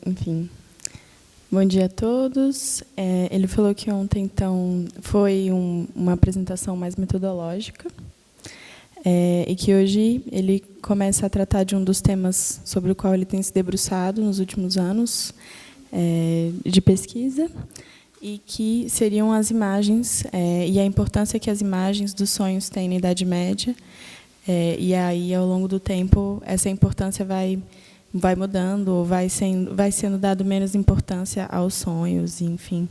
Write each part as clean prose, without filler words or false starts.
Enfim, bom dia a todos. Ele falou que ontem, então, foi uma apresentação mais metodológica e que hoje ele começa a tratar de um dos temas sobre o qual ele tem se debruçado nos últimos anos de pesquisa, e que seriam as imagens e a importância que as imagens dos sonhos têm na Idade Média. E aí, ao longo do tempo, essa importância vai mudando, ou vai sendo dado menos importância aos sonhos, enfim,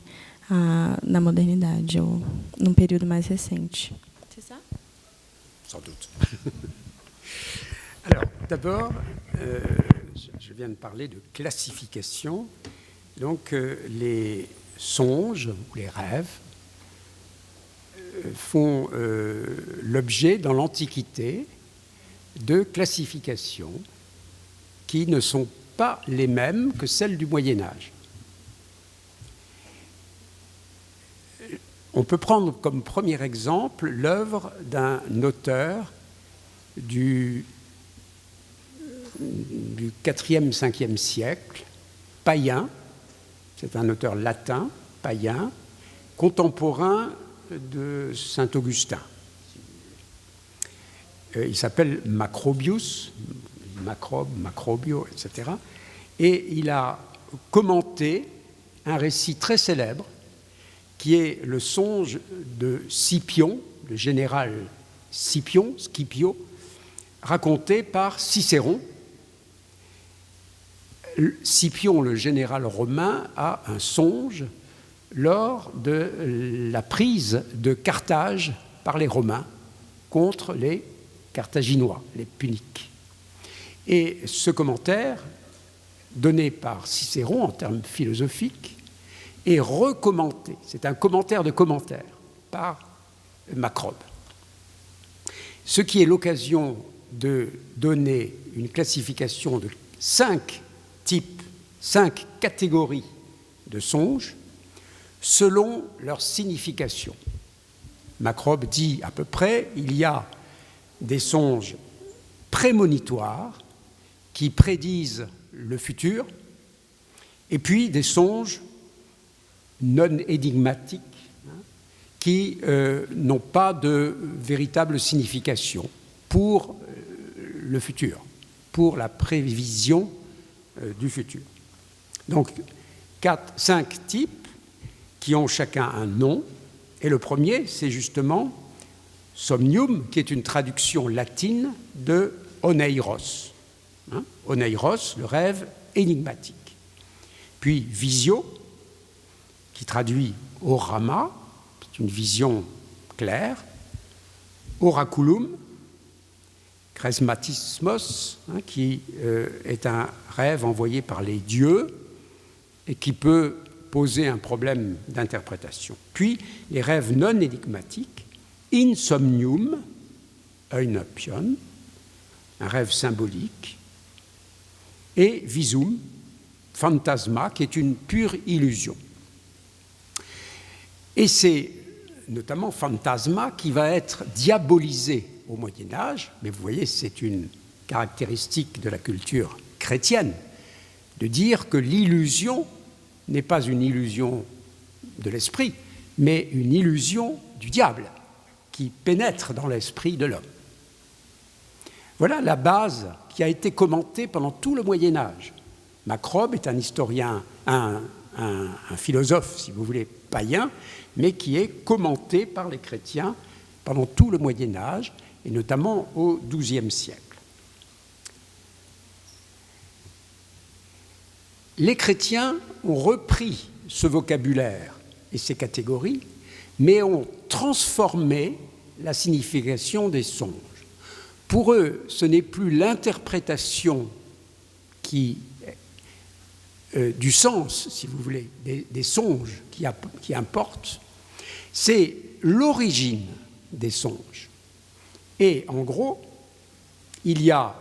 na modernidade, ou num período mais recente. C'est ça? Sans doute. Alors, d'abord, je viens de parler de classification. Donc, les songes, ou les rêves, font l'objet, dans l'Antiquité, de classifications qui ne sont pas les mêmes que celles du Moyen-Âge. On peut prendre comme premier exemple l'œuvre d'un auteur du 4e, 5e siècle, païen. C'est un auteur latin, païen, contemporain de Saint-Augustin. Il s'appelle Macrobius, Macrobio, etc. Et il a commenté un récit très célèbre qui est le songe de Scipion, le général Scipio, raconté par Cicéron. Scipion, le général romain, a un songe lors de la prise de Carthage par les Romains contre les Carthaginois, les Puniques. Et ce commentaire, donné par Cicéron en termes philosophiques, est recommandé, c'est un commentaire de commentaire, par Macrobe. Ce qui est l'occasion de donner une classification de 5 types, 5 catégories de songes selon leur signification. Macrobe dit à peu près, il y a des songes prémonitoires qui prédisent le futur, et puis des songes non énigmatiques qui n'ont pas de véritable signification pour le futur, pour la prévision du futur. Donc, 5 types qui ont chacun un nom, et le premier, c'est justement somnium, qui est une traduction latine de oneiros. Oneiros, le rêve énigmatique. Puis visio, qui traduit orama, c'est une vision claire. Oraculum, chresmatismos, qui est un rêve envoyé par les dieux et qui peut poser un problème d'interprétation. Puis les rêves non énigmatiques, insomnium, eunopion, un rêve symbolique, et visum, phantasma, qui est une pure illusion. Et c'est notamment phantasma qui va être diabolisé au Moyen-Âge, mais vous voyez, c'est une caractéristique de la culture chrétienne, de dire que l'illusion n'est pas une illusion de l'esprit, mais une illusion du diable qui pénètre dans l'esprit de l'homme. Voilà la base qui a été commentée pendant tout le Moyen-Âge. Macrobe est un historien, un philosophe, si vous voulez, païen, mais qui est commenté par les chrétiens pendant tout le Moyen-Âge, et notamment au XIIe siècle. Les chrétiens ont repris ce vocabulaire et ces catégories, mais ont transformé la signification des songes. Pour eux, ce n'est plus l'interprétation du sens, si vous voulez, des songes qui importe, c'est l'origine des songes. Et en gros, il y a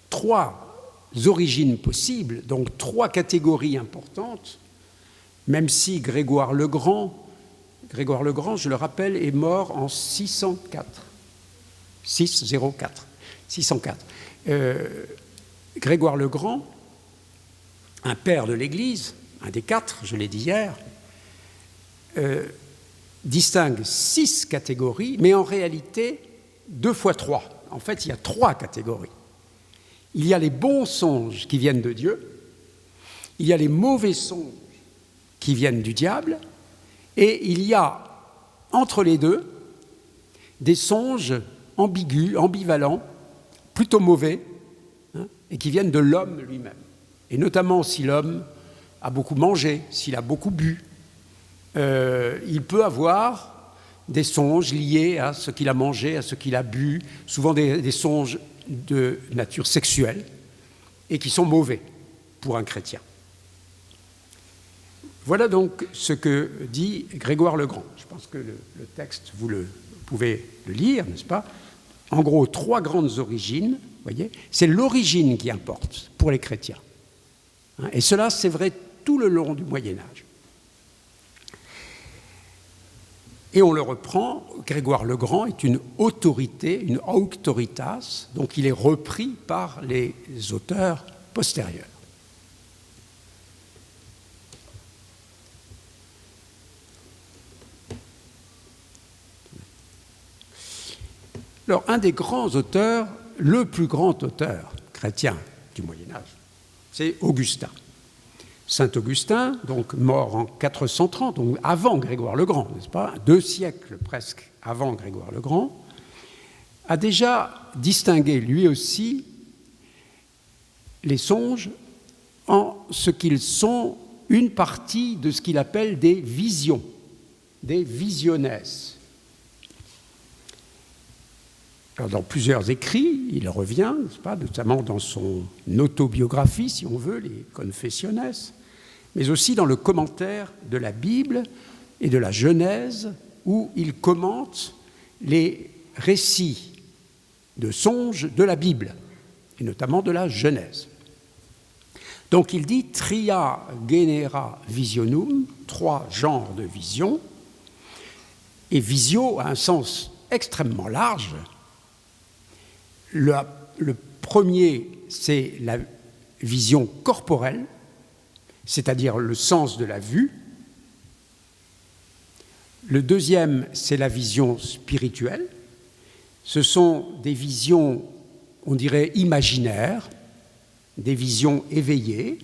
3 origines possibles, donc 3 catégories importantes, même si Grégoire le Grand, je le rappelle, est mort en 604. Grégoire le Grand un père de l'Église, un des 4, je l'ai dit hier, distingue 6 catégories, mais en réalité 2 fois 3. En fait, il y a 3 catégories. Il y a les bons songes qui viennent de Dieu, il y a les mauvais songes qui viennent du diable, et il y a entre les deux des songes ambigus, ambivalents, plutôt mauvais, et qui viennent de l'homme lui-même. Et notamment si l'homme a beaucoup mangé, s'il a beaucoup bu, il peut avoir des songes liés à ce qu'il a mangé, à ce qu'il a bu, souvent des songes de nature sexuelle, et qui sont mauvais pour un chrétien. Voilà donc ce que dit Grégoire le Grand. Je pense que le texte, vous pouvez le lire, n'est-ce pas? En gros, 3 grandes origines, voyez, c'est l'origine qui importe pour les chrétiens. Et cela, c'est vrai tout le long du Moyen-Âge. Et on le reprend, Grégoire le Grand est une autorité, une auctoritas, donc il est repris par les auteurs postérieurs. Alors, un des grands auteurs, le plus grand auteur chrétien du Moyen-Âge, c'est Augustin. Saint Augustin, donc mort en 430, donc avant Grégoire le Grand, n'est-ce pas, 2 siècles presque avant Grégoire le Grand, a déjà distingué lui aussi les songes en ce qu'ils sont une partie de ce qu'il appelle des visions, des visiones. Alors, dans plusieurs écrits, il revient, n'est-ce pas, notamment dans son autobiographie, si on veut, les Confessiones, mais aussi dans le commentaire de la Bible et de la Genèse, où il commente les récits de songes de la Bible, et notamment de la Genèse. Donc il dit « tria genera visionum », 3 genres de visions, et visio a un sens extrêmement large. Le premier, c'est la vision corporelle, c'est-à-dire le sens de la vue. Le deuxième, c'est la vision spirituelle. Ce sont des visions, on dirait, imaginaires, des visions éveillées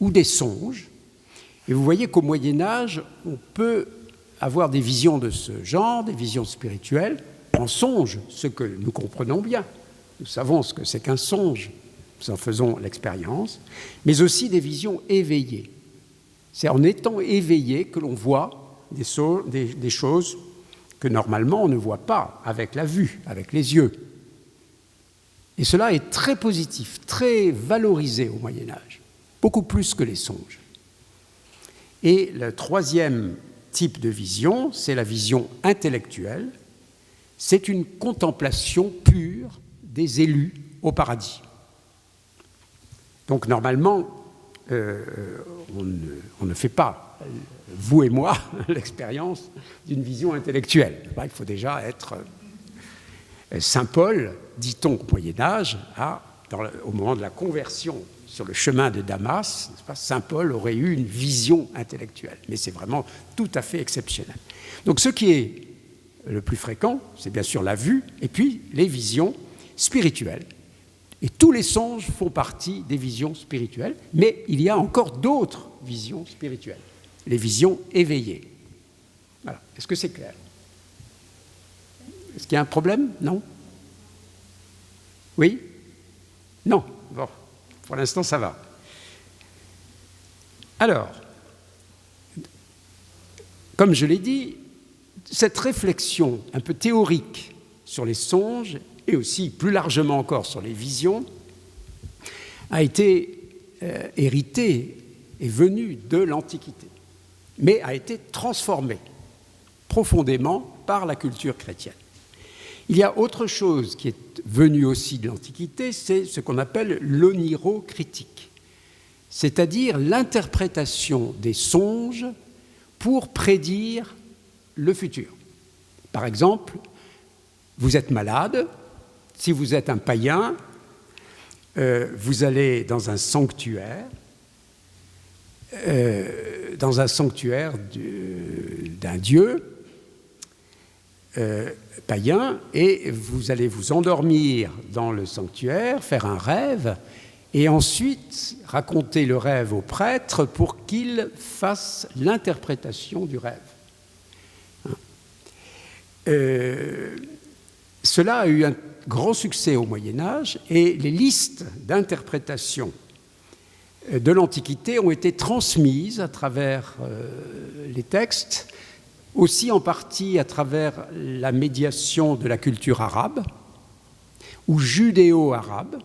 ou des songes. Et vous voyez qu'au Moyen-Âge, on peut avoir des visions de ce genre, des visions spirituelles, en songe, ce que nous comprenons bien. Nous savons ce que c'est qu'un songe, nous en faisons l'expérience, mais aussi des visions éveillées. C'est en étant éveillé que l'on voit des choses que normalement on ne voit pas avec la vue, avec les yeux. Et cela est très positif, très valorisé au Moyen-Âge, beaucoup plus que les songes. Et le troisième type de vision, c'est la vision intellectuelle. C'est une contemplation pure des élus au paradis. Donc normalement, on ne fait pas, vous et moi, l'expérience d'une vision intellectuelle. Il faut déjà être Saint Paul, dit-on au Moyen-Âge, au moment de la conversion sur le chemin de Damas, n'est-ce pas, Saint Paul aurait eu une vision intellectuelle. Mais c'est vraiment tout à fait exceptionnel. Donc ce qui est le plus fréquent, c'est bien sûr la vue, et puis les visions spirituelles. Et tous les songes font partie des visions spirituelles, mais il y a encore d'autres visions spirituelles, les visions éveillées. Voilà. Est-ce que c'est clair? Est-ce qu'il y a un problème? Non? Oui? Non? Bon, pour l'instant, ça va. Alors, comme je l'ai dit, cette réflexion un peu théorique sur les songes, et aussi plus largement encore sur les visions, a été héritée et venue de l'Antiquité, mais a été transformée profondément par la culture chrétienne. Il y a autre chose qui est venue aussi de l'Antiquité, c'est ce qu'on appelle l'onirocritique, c'est-à-dire l'interprétation des songes pour prédire le futur. Par exemple, vous êtes malade, si vous êtes un païen, vous allez dans un sanctuaire dans un sanctuaire d'un dieu païen, et vous allez vous endormir dans le sanctuaire, faire un rêve, et ensuite raconter le rêve au prêtre pour qu'il fasse l'interprétation du rêve. Cela a eu un grand succès au Moyen-Âge, et les listes d'interprétation de l'Antiquité ont été transmises à travers les textes, aussi en partie à travers la médiation de la culture arabe ou judéo-arabe,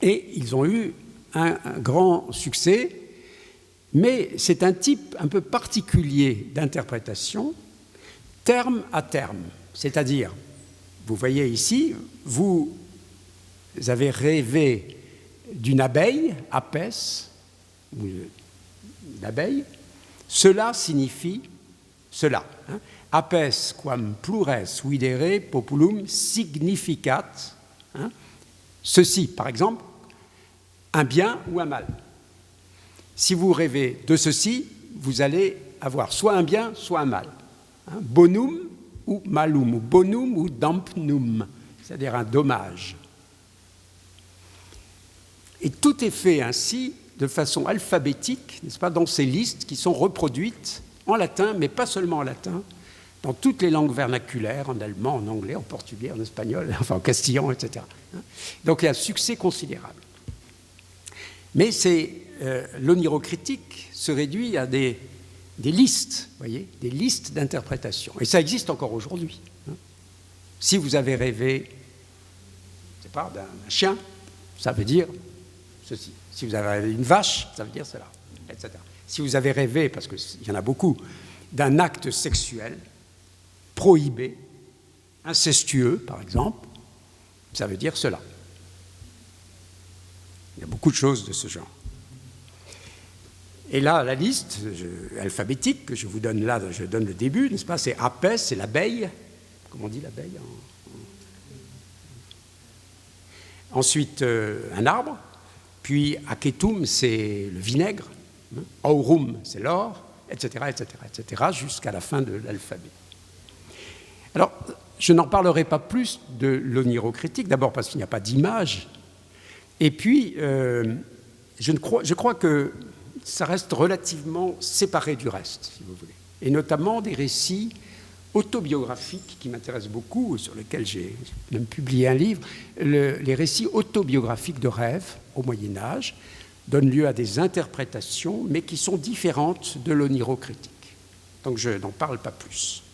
et ils ont eu un grand succès, mais c'est un type un peu particulier d'interprétation, terme à terme, c'est-à-dire, vous voyez ici, vous avez rêvé d'une abeille, apès, ou d'abeille, cela signifie cela. Apès quam plures videre populum significat, ceci, par exemple, un bien ou un mal. Si vous rêvez de ceci, vous allez avoir soit un bien, soit un mal. Bonum ou malum, ou bonum ou dampnum, c'est-à-dire un dommage. Et tout est fait ainsi, de façon alphabétique, n'est-ce pas, dans ces listes qui sont reproduites en latin, mais pas seulement en latin, dans toutes les langues vernaculaires, en allemand, en anglais, en portugais, en espagnol, enfin en castillan, etc. Donc il y a un succès considérable. Mais l'onirocritique se réduit à des listes, voyez, des listes d'interprétation. Et ça existe encore aujourd'hui. Si vous avez rêvé, je sais pas, d'un chien, ça veut dire ceci. Si vous avez rêvé d'une vache, ça veut dire cela, etc. Si vous avez rêvé, parce qu'il y en a beaucoup, d'un acte sexuel prohibé, incestueux, par exemple, ça veut dire cela. Il y a beaucoup de choses de ce genre. Et là, la liste alphabétique que je vous donne là, je donne le début, n'est-ce pas? C'est apès, c'est l'abeille. Comment on dit l'abeille? Ensuite, un arbre. Puis, acetum, c'est le vinaigre. Aurum, c'est l'or, etc., etc., etc., jusqu'à la fin de l'alphabet. Alors, je n'en parlerai pas plus de l'onirocritique, d'abord parce qu'il n'y a pas d'image, et puis, je crois que ça reste relativement séparé du reste, si vous voulez, et notamment des récits autobiographiques qui m'intéressent beaucoup, sur lesquels j'ai même publié un livre. Les récits autobiographiques de rêves au Moyen-Âge donnent lieu à des interprétations, mais qui sont différentes de l'onirocritique. Donc je n'en parle pas plus.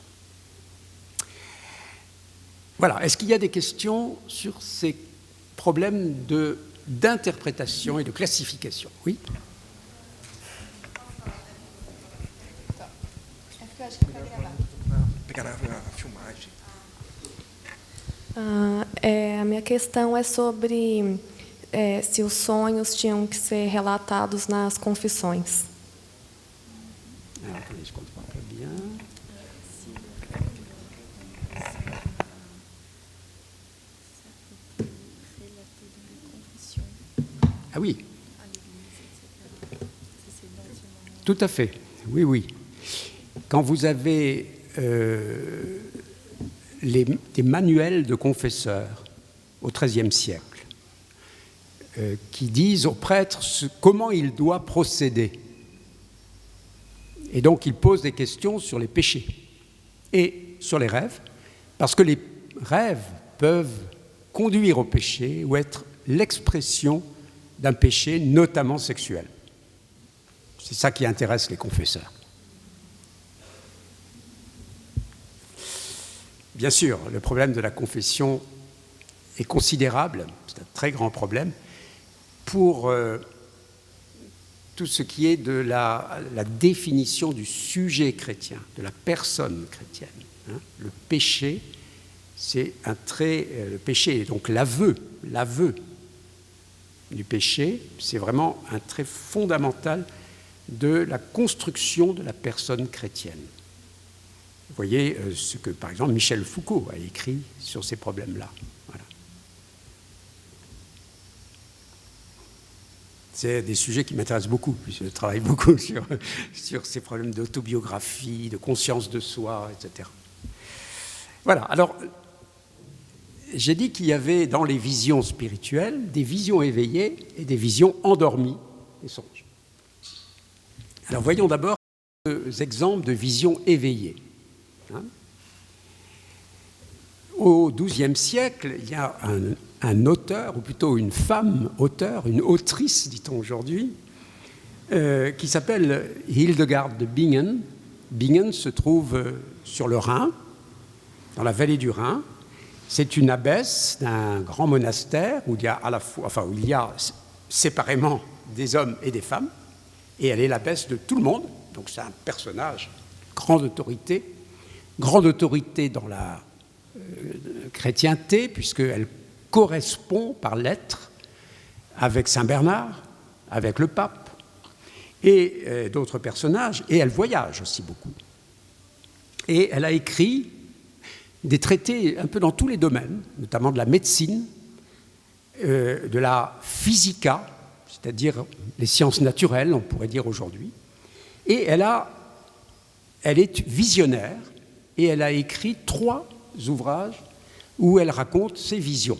Voilà. Est-ce qu'il y a des questions sur ces problèmes d'interprétation et de classification? Oui. A minha questão é sobre se os sonhos tinham que ser relatados nas confissões. Ah oui. Tout à fait. Oui, oui. Quand vous avez des manuels de confesseurs au XIIIe siècle qui disent au prêtre comment il doit procéder. Et donc, ils posent des questions sur les péchés et sur les rêves, parce que les rêves peuvent conduire au péché ou être l'expression d'un péché, notamment sexuel. C'est ça qui intéresse les confesseurs. Bien sûr, le problème de la confession est considérable, c'est un très grand problème, pour tout ce qui est de la définition du sujet chrétien, de la personne chrétienne. Le péché, c'est un trait, le péché, donc l'aveu du péché, c'est vraiment un trait fondamental de la construction de la personne chrétienne. Vous voyez ce que, par exemple, Michel Foucault a écrit sur ces problèmes-là. Voilà. C'est des sujets qui m'intéressent beaucoup, puisque je travaille beaucoup sur ces problèmes d'autobiographie, de conscience de soi, etc. Voilà, alors, j'ai dit qu'il y avait dans les visions spirituelles des visions éveillées et des visions endormies des songes. Alors, voyons d'abord deux exemples de visions éveillées. Au XIIe siècle, il y a un auteur, ou plutôt une femme auteur, une autrice, dit-on aujourd'hui, qui s'appelle Hildegard de Bingen. Bingen se trouve sur le Rhin, dans la vallée du Rhin. C'est une abbesse d'un grand monastère où il y a à la fois, enfin, où il y a séparément des hommes et des femmes, et elle est l'abbesse de tout le monde. Donc c'est un personnage, grande autorité dans la chrétienté, puisqu'elle correspond par lettres avec Saint Bernard, avec le pape et d'autres personnages, et elle voyage aussi beaucoup. Et elle a écrit des traités un peu dans tous les domaines, notamment de la médecine, de la physica, c'est-à-dire les sciences naturelles, on pourrait dire aujourd'hui. Et elle est visionnaire, et elle a écrit 3 ouvrages où elle raconte ses visions.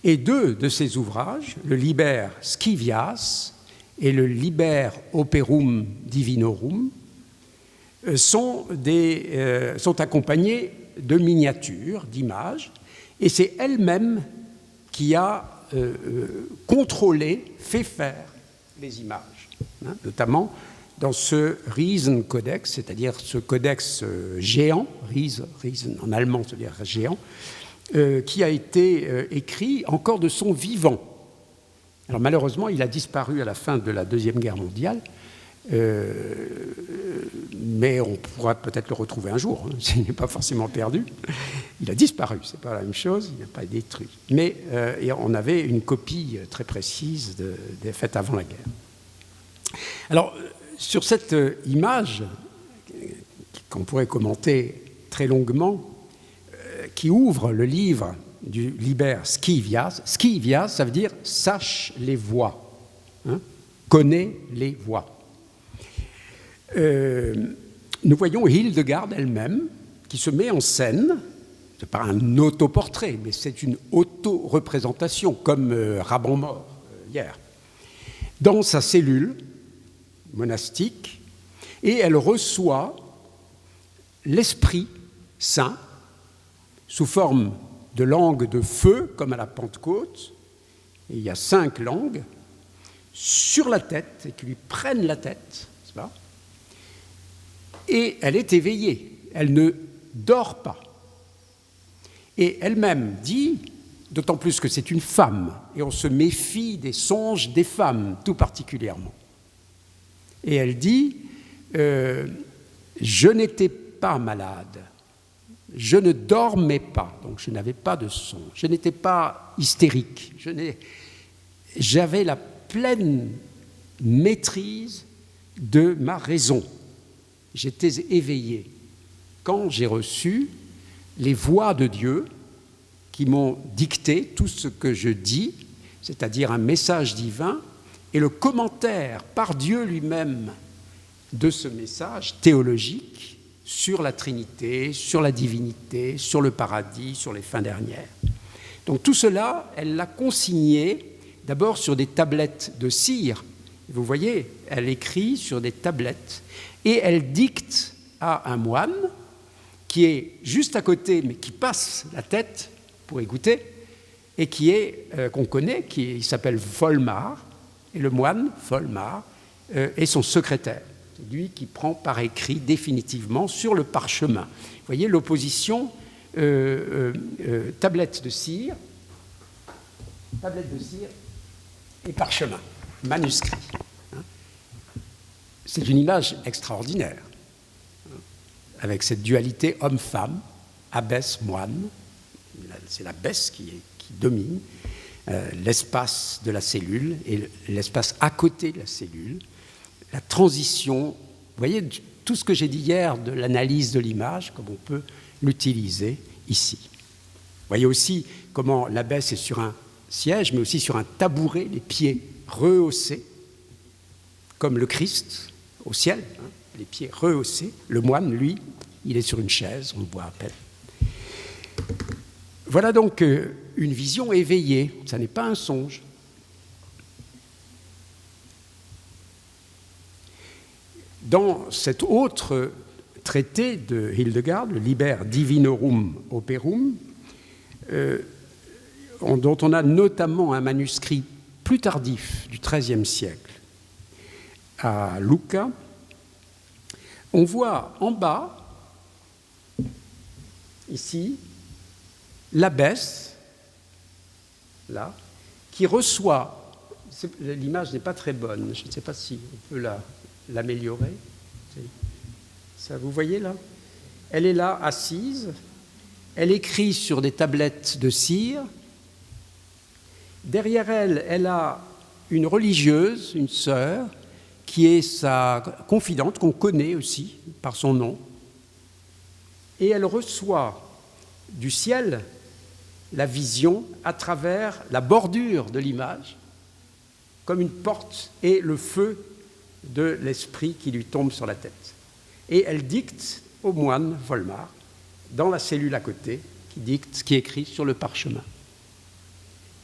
Et 2 de ces ouvrages, le Liber Scivias et le Liber Operum Divinorum, sont accompagnés de miniatures, d'images, et c'est elle-même qui a contrôlé, fait faire les images, notamment dans ce Riesenkodex, c'est-à-dire ce codex géant, Riesen en allemand, c'est-à-dire géant, qui a été écrit encore de son vivant. Alors malheureusement, il a disparu à la fin de la Deuxième Guerre mondiale, mais on pourra peut-être le retrouver un jour, il n'est pas forcément perdu. Il a disparu, ce n'est pas la même chose, il n'a pas été détruit. Mais on avait une copie très précise faite avant la guerre. Alors, sur cette image, qu'on pourrait commenter très longuement, qui ouvre le livre du Liber Scivias, Scivias, ça veut dire « sache les voies », connais les voies. Nous voyons Hildegard elle-même qui se met en scène, ce n'est pas un autoportrait, mais c'est une auto-représentation, comme Raban-Mort hier, dans sa cellule monastique, et elle reçoit l'Esprit Saint sous forme de langues de feu, comme à la Pentecôte, et il y a 5 langues, sur la tête, et qui lui prennent la tête, n'est-ce pas ? Et elle est éveillée, elle ne dort pas. Et elle-même dit, d'autant plus que c'est une femme, et on se méfie des songes des femmes, tout particulièrement. Et elle dit, je n'étais pas malade, je ne dormais pas, donc je n'avais pas de songe, je n'étais pas hystérique, j'avais la pleine maîtrise de ma raison. J'étais éveillé quand j'ai reçu les voix de Dieu qui m'ont dicté tout ce que je dis, c'est-à-dire un message divin, et le commentaire par Dieu lui-même de ce message théologique sur la Trinité, sur la divinité, sur le paradis, sur les fins dernières. Donc tout cela, elle l'a consigné d'abord sur des tablettes de cire. Vous voyez, elle écrit sur des tablettes et elle dicte à un moine qui est juste à côté, mais qui passe la tête pour écouter, et qu'on connaît, il s'appelle Volmar, et le moine, Volmar, est son secrétaire. C'est lui qui prend par écrit définitivement sur le parchemin. Vous voyez l'opposition tablette de cire et parchemin, manuscrit. C'est une image extraordinaire, avec cette dualité homme-femme, abbesse-moine. C'est l'abbesse qui domine l'espace de la cellule et l'espace à côté de la cellule. La transition, vous voyez, tout ce que j'ai dit hier de l'analyse de l'image, comme on peut l'utiliser ici. Vous voyez aussi comment l'abbesse est sur un siège, mais aussi sur un tabouret, les pieds rehaussés, comme le Christ au ciel, hein, les pieds rehaussés. Le moine, lui, il est sur une chaise, on le voit à peine. Voilà donc une vision éveillée, ça n'est pas un songe. Dans cet autre traité de Hildegard, le Liber Divinorum Operum, dont on a notamment un manuscrit plus tardif du XIIIe siècle à Lucca, on voit en bas, ici, l'abbesse, là, qui reçoit, l'image n'est pas très bonne, je ne sais pas si on peut l'améliorer. Ça, vous voyez là? Elle est là, assise, elle écrit sur des tablettes de cire. Derrière elle, elle a une religieuse, une sœur, qui est sa confidente, qu'on connaît aussi par son nom. Et elle reçoit du ciel la vision à travers la bordure de l'image, comme une porte et le feu de l'esprit qui lui tombe sur la tête. Et elle dicte au moine Volmar, dans la cellule à côté, qui écrit sur le parchemin.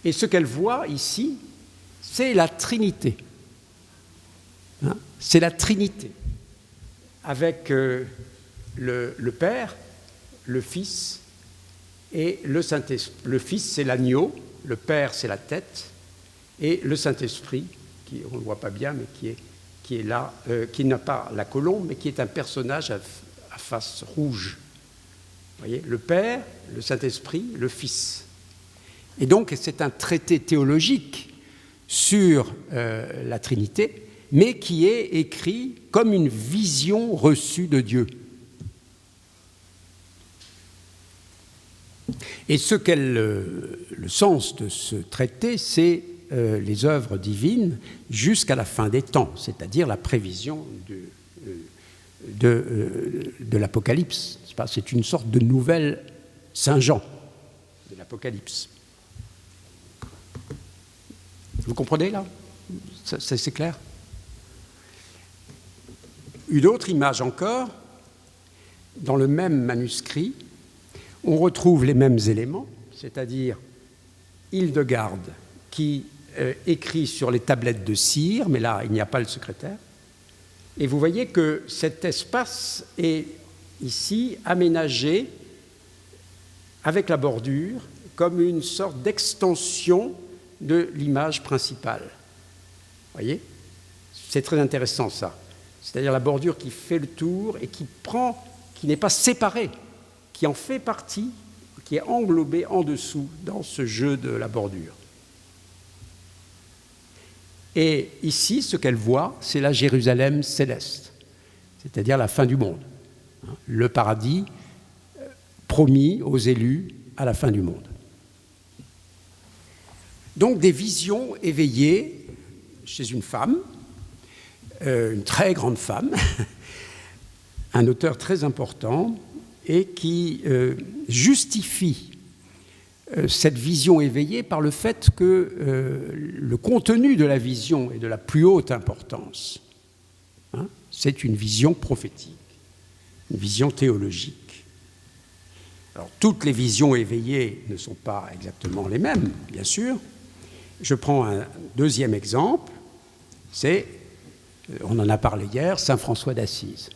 Et ce qu'elle voit ici, c'est la Trinité. Hein, c'est la Trinité, avec le Père, le Fils et le Saint-Esprit. Le Fils, c'est l'agneau, le Père, c'est la tête, et le Saint-Esprit, qui, on ne le voit pas bien, mais qui est là, qui n'a pas la colombe, mais qui est un personnage à face rouge. Vous voyez, le Père, le Saint-Esprit, le Fils. Et donc, c'est un traité théologique sur la Trinité, mais qui est écrit comme une vision reçue de Dieu. Et le sens de ce traité, c'est les œuvres divines jusqu'à la fin des temps, c'est-à-dire la prévision de l'Apocalypse. C'est une sorte de nouvelle Saint-Jean de l'Apocalypse. Vous comprenez là? C'est clair? Une autre image encore, dans le même manuscrit, on retrouve les mêmes éléments, c'est-à-dire Hildegard qui écrit sur les tablettes de cire, mais là, il n'y a pas le secrétaire. Et vous voyez que cet espace est ici aménagé avec la bordure comme une sorte d'extension de l'image principale. Vous voyez? C'est très intéressant ça. C'est-à-dire la bordure qui fait le tour et qui n'est pas séparée, qui en fait partie, qui est englobée en dessous dans ce jeu de la bordure. Et ici, ce qu'elle voit, c'est la Jérusalem céleste, c'est-à-dire la fin du monde, le paradis promis aux élus à la fin du monde. Donc des visions éveillées chez une femme, une très grande femme, un auteur très important, et qui justifie cette vision éveillée par le fait que le contenu de la vision est de la plus haute importance. Hein, c'est une vision prophétique, une vision théologique. Alors, toutes les visions éveillées ne sont pas exactement les mêmes, bien sûr. Je prends un deuxième exemple, on en a parlé hier, Saint François d'Assise.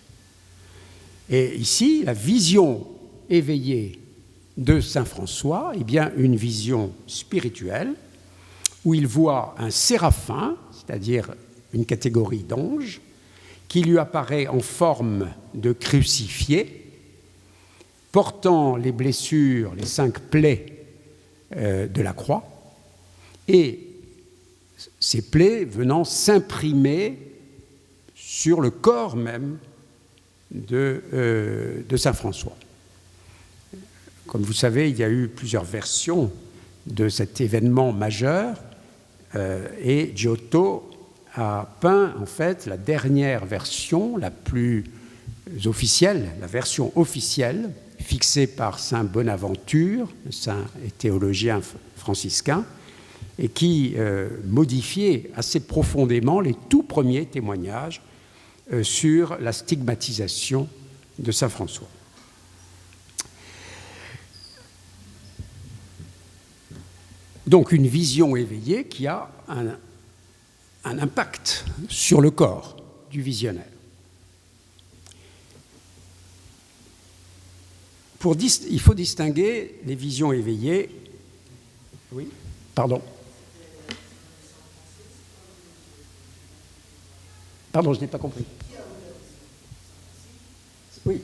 Et ici, la vision éveillée de Saint François, eh bien, une vision spirituelle, où il voit un séraphin, c'est-à-dire une catégorie d'anges, qui lui apparaît en forme de crucifié, portant les blessures, les 5 plaies de la croix, et ces plaies venant s'imprimer sur le corps même de Saint François. Comme vous savez, il y a eu plusieurs versions de cet événement majeur et Giotto a peint en fait la dernière version, la plus officielle, la version officielle, fixée par Saint Bonaventure, saint et théologien franciscain, et qui modifiait assez profondément les tout premiers témoignages sur la stigmatisation de saint François. Donc une vision éveillée qui a un impact sur le corps du visionnaire. Il faut distinguer les visions éveillées. Oui, pardon. Pardon, je n'ai pas compris. Oui,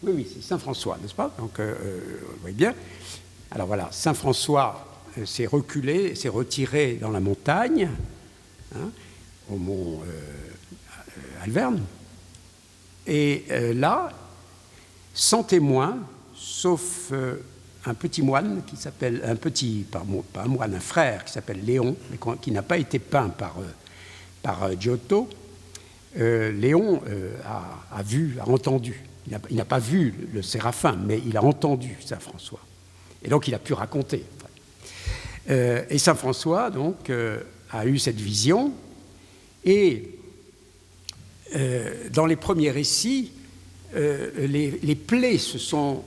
c'est saint François, n'est-ce pas? Donc, vous voyez bien. Alors voilà, saint François s'est reculé, s'est retiré dans la montagne, au mont Alverne. Et là, sans témoin, sauf un petit moine qui s'appelle, pas un moine, un frère qui s'appelle Léon, mais qui n'a pas été peint par Giotto. Léon a entendu. Il n'a pas vu le séraphin, mais il a entendu saint François. Et donc il a pu raconter. Et saint François, donc, a eu cette vision. Et dans les premiers récits, les plaies se sont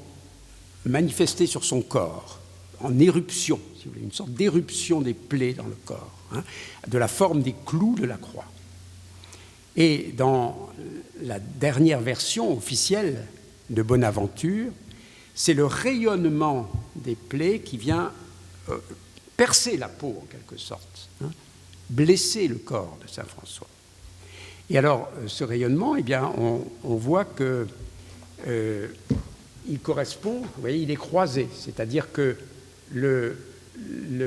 manifestées sur son corps, en éruption, si vous voulez, une sorte d'éruption des plaies dans le corps, de la forme des clous de la croix. Et dans la dernière version officielle de Bonaventure, c'est le rayonnement des plaies qui vient percer la peau, en quelque sorte, blesser le corps de saint François. Et alors, ce rayonnement, eh bien, on voit que il correspond, vous voyez, il est croisé, c'est-à-dire que le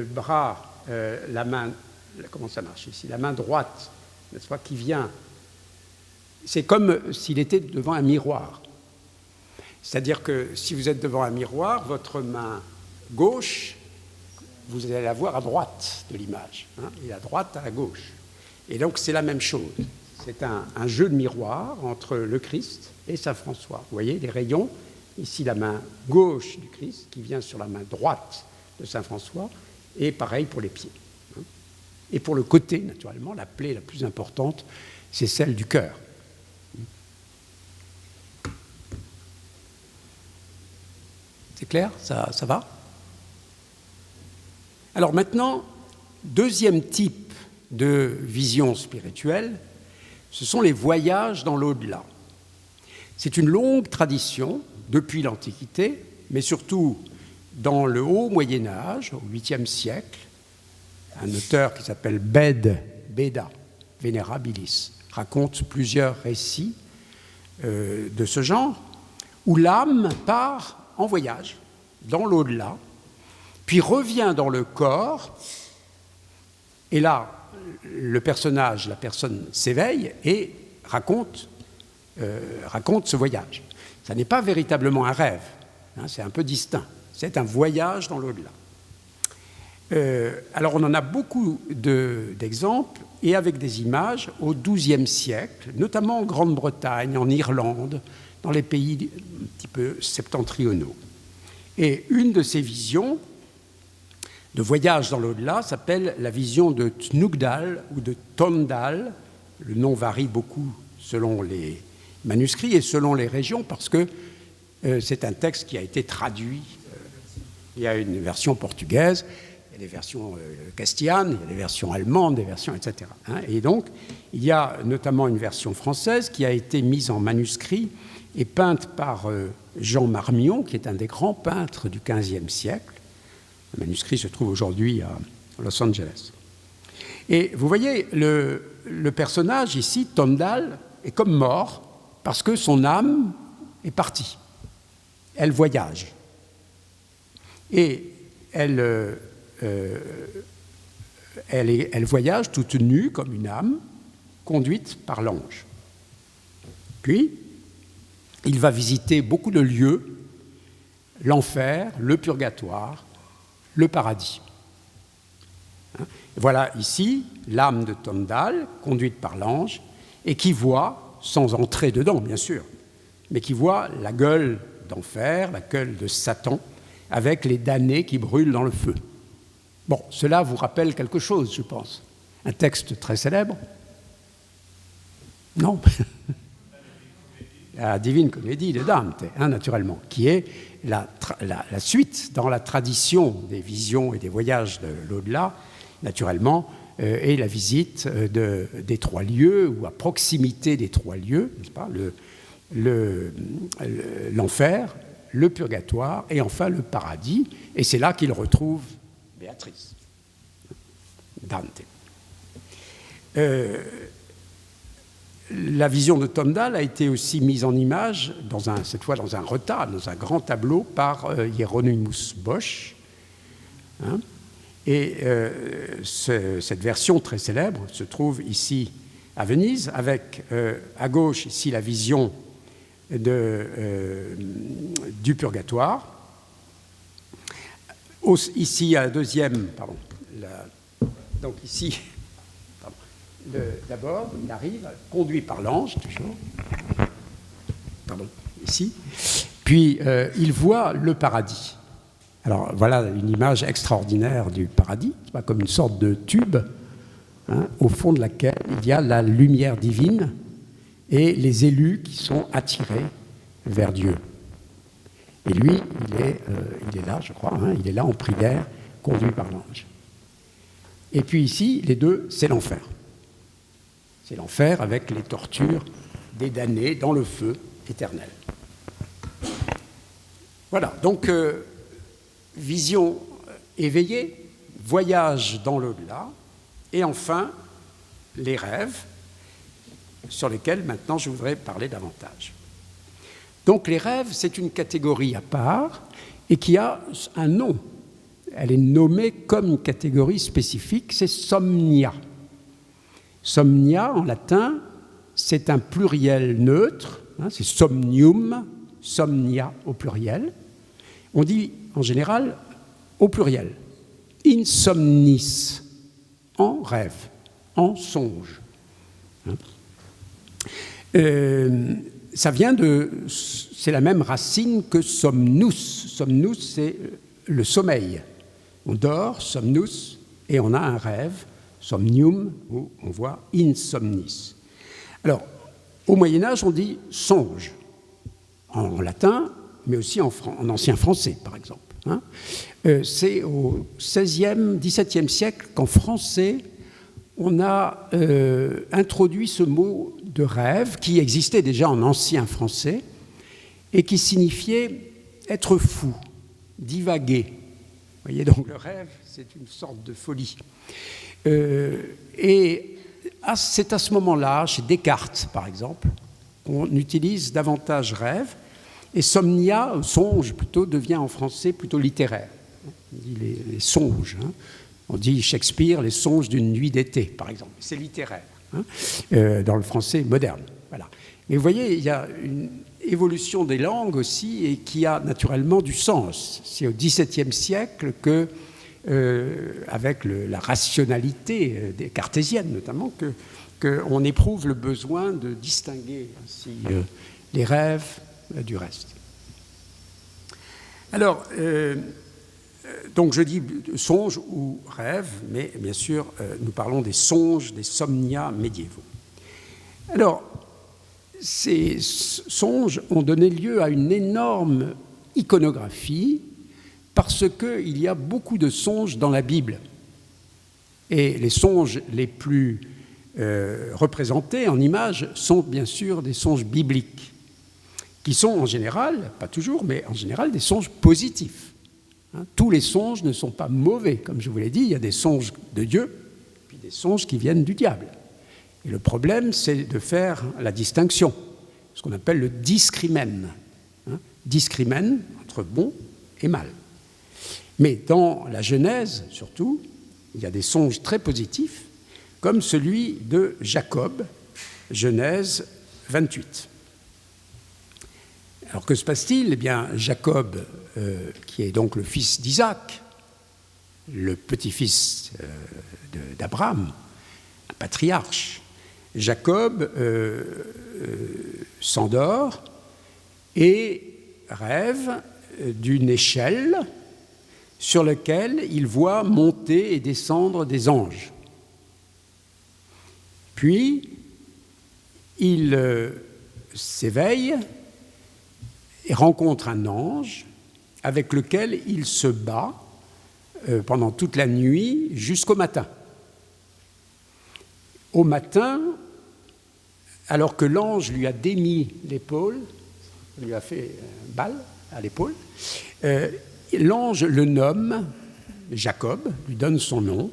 bras, la main, comment ça marche ici, la main droite, n'est-ce pas, qui vient, c'est comme s'il était devant un miroir. C'est-à-dire que si vous êtes devant un miroir, votre main gauche, vous allez la voir à droite de l'image, et la droite à la gauche. Et donc c'est la même chose. C'est un jeu de miroir entre le Christ et saint François. Vous voyez les rayons, ici la main gauche du Christ qui vient sur la main droite de saint François, et pareil pour les pieds. Et pour le côté, naturellement, la plaie la plus importante, c'est celle du cœur. C'est clair? Ça va? Alors maintenant, deuxième type de vision spirituelle, ce sont les voyages dans l'au-delà. C'est une longue tradition depuis l'Antiquité, mais surtout dans le haut Moyen-Âge, au 8e siècle. Un auteur qui s'appelle Beda Venerabilis raconte plusieurs récits de ce genre, où l'âme part en voyage dans l'au-delà, puis revient dans le corps, et là, le personnage, la personne s'éveille et raconte ce voyage. Ça n'est pas véritablement un rêve, c'est un peu distinct. C'est un voyage dans l'au-delà. Alors, on en a beaucoup d'exemples, et avec des images au XIIe siècle, notamment en Grande-Bretagne, en Irlande, dans les pays un petit peu septentrionaux. Et une de ces visions de voyage dans l'au-delà s'appelle la vision de Tnugdal ou de Tomdal. Le nom varie beaucoup selon les manuscrits et selon les régions, parce que c'est un texte qui a été traduit. Il y a une version portugaise, il y a des versions castillanes, il y a des versions allemandes, des versions, etc. Et donc, il y a notamment une version française qui a été mise en manuscrit et peinte par Jean Marmion, qui est un des grands peintres du XVe siècle. Le manuscrit se trouve aujourd'hui à Los Angeles. Et vous voyez, le personnage ici, Tomdal, est comme mort parce que son âme est partie. Elle voyage. Et elle voyage toute nue comme une âme, conduite par l'ange. Puis, il va visiter beaucoup de lieux, l'enfer, le purgatoire, le paradis. Voilà ici l'âme de Tomdal, conduite par l'ange, et qui voit, sans entrer dedans bien sûr, mais qui voit la gueule d'enfer, la gueule de Satan, avec les damnés qui brûlent dans le feu. Bon, cela vous rappelle quelque chose, je pense. Un texte très célèbre. Non. La Divine Comédie de Dante, naturellement, qui est la suite dans la tradition des visions et des voyages de l'au-delà, naturellement, et la visite des trois lieux, ou à proximité des trois lieux, n'est-ce pas, l'enfer, le purgatoire et enfin le paradis. Et c'est là qu'il retrouve Béatrice, Dante. La vision de Tomdal a été aussi mise en image, cette fois dans un retable, dans un grand tableau, par Hieronymus Bosch. Hein, et cette version très célèbre se trouve ici à Venise, avec à gauche ici la vision du purgatoire. Ici, à la deuxième, pardon, donc ici, d'abord, il arrive, conduit par l'ange, toujours, pardon, ici, puis il voit le paradis. Alors voilà une image extraordinaire du paradis, c'est pas comme une sorte de tube, hein, au fond de laquelle il y a la lumière divine et les élus qui sont attirés vers Dieu. Et lui, il est là, je crois, hein, il est là en prière, conduit par l'ange. Et puis ici, les deux, c'est l'enfer. C'est l'enfer avec les tortures des damnés dans le feu éternel. Voilà, donc vision éveillée, voyage dans l'au-delà, et enfin les rêves, sur lesquels maintenant je voudrais parler davantage. Donc les rêves, c'est une catégorie à part et qui a un nom. Elle est nommée comme une catégorie spécifique, c'est somnia. Somnia, en latin, c'est un pluriel neutre, hein, c'est somnium, somnia au pluriel. On dit en général au pluriel, insomnis, en rêve, en songe. Hein. Ça vient c'est la même racine que somnus. Somnus, c'est le sommeil. On dort, somnus, et on a un rêve, somnium, où on voit insomnis. Alors, au Moyen-Âge, on dit songe, en latin, mais aussi en ancien français, par exemple. Hein. C'est au XVIe, XVIIe siècle qu'en français, on a introduit ce mot de rêve, qui existait déjà en ancien français, et qui signifiait être fou, divaguer. Vous voyez, donc le rêve, c'est une sorte de folie. Et c'est à ce moment-là, chez Descartes, par exemple, qu'on utilise davantage rêve, et somnia, songe plutôt, devient en français plutôt littéraire. On dit les songes. Hein. On dit Shakespeare, les songes d'une nuit d'été, par exemple. C'est littéraire, hein, dans le français moderne. Voilà. Mais vous voyez, il y a une évolution des langues aussi, et qui a naturellement du sens. C'est au XVIIe siècle que, avec la rationalité des cartésienne notamment, qu'on éprouve le besoin de distinguer ainsi les rêves du reste. Alors, donc je dis songe ou rêve, mais bien sûr, nous parlons des songes, des somnia médiévaux. Alors, ces songes ont donné lieu à une énorme iconographie parce qu'il y a beaucoup de songes dans la Bible. Et les songes les plus représentés en images sont bien sûr des songes bibliques, qui sont en général, pas toujours, mais en général des songes positifs. Hein, tous les songes ne sont pas mauvais, comme je vous l'ai dit, il y a des songes de Dieu, puis des songes qui viennent du diable. Et le problème, c'est de faire la distinction, ce qu'on appelle le discrimen. Hein, discrimen entre bon et mal. Mais dans la Genèse, surtout, il y a des songes très positifs, comme celui de Jacob, Genèse 28. Alors que se passe-t-il ? Eh bien, Jacob, qui est donc le fils d'Isaac, le petit-fils d'Abraham, un patriarche, Jacob s'endort et rêve d'une échelle sur lequel il voit monter et descendre des anges. Puis, il s'éveille et rencontre un ange avec lequel il se bat pendant toute la nuit jusqu'au matin. Au matin, alors que l'ange lui a démis l'épaule, lui a fait une balle à l'épaule, l'ange le nomme Jacob, lui donne son nom,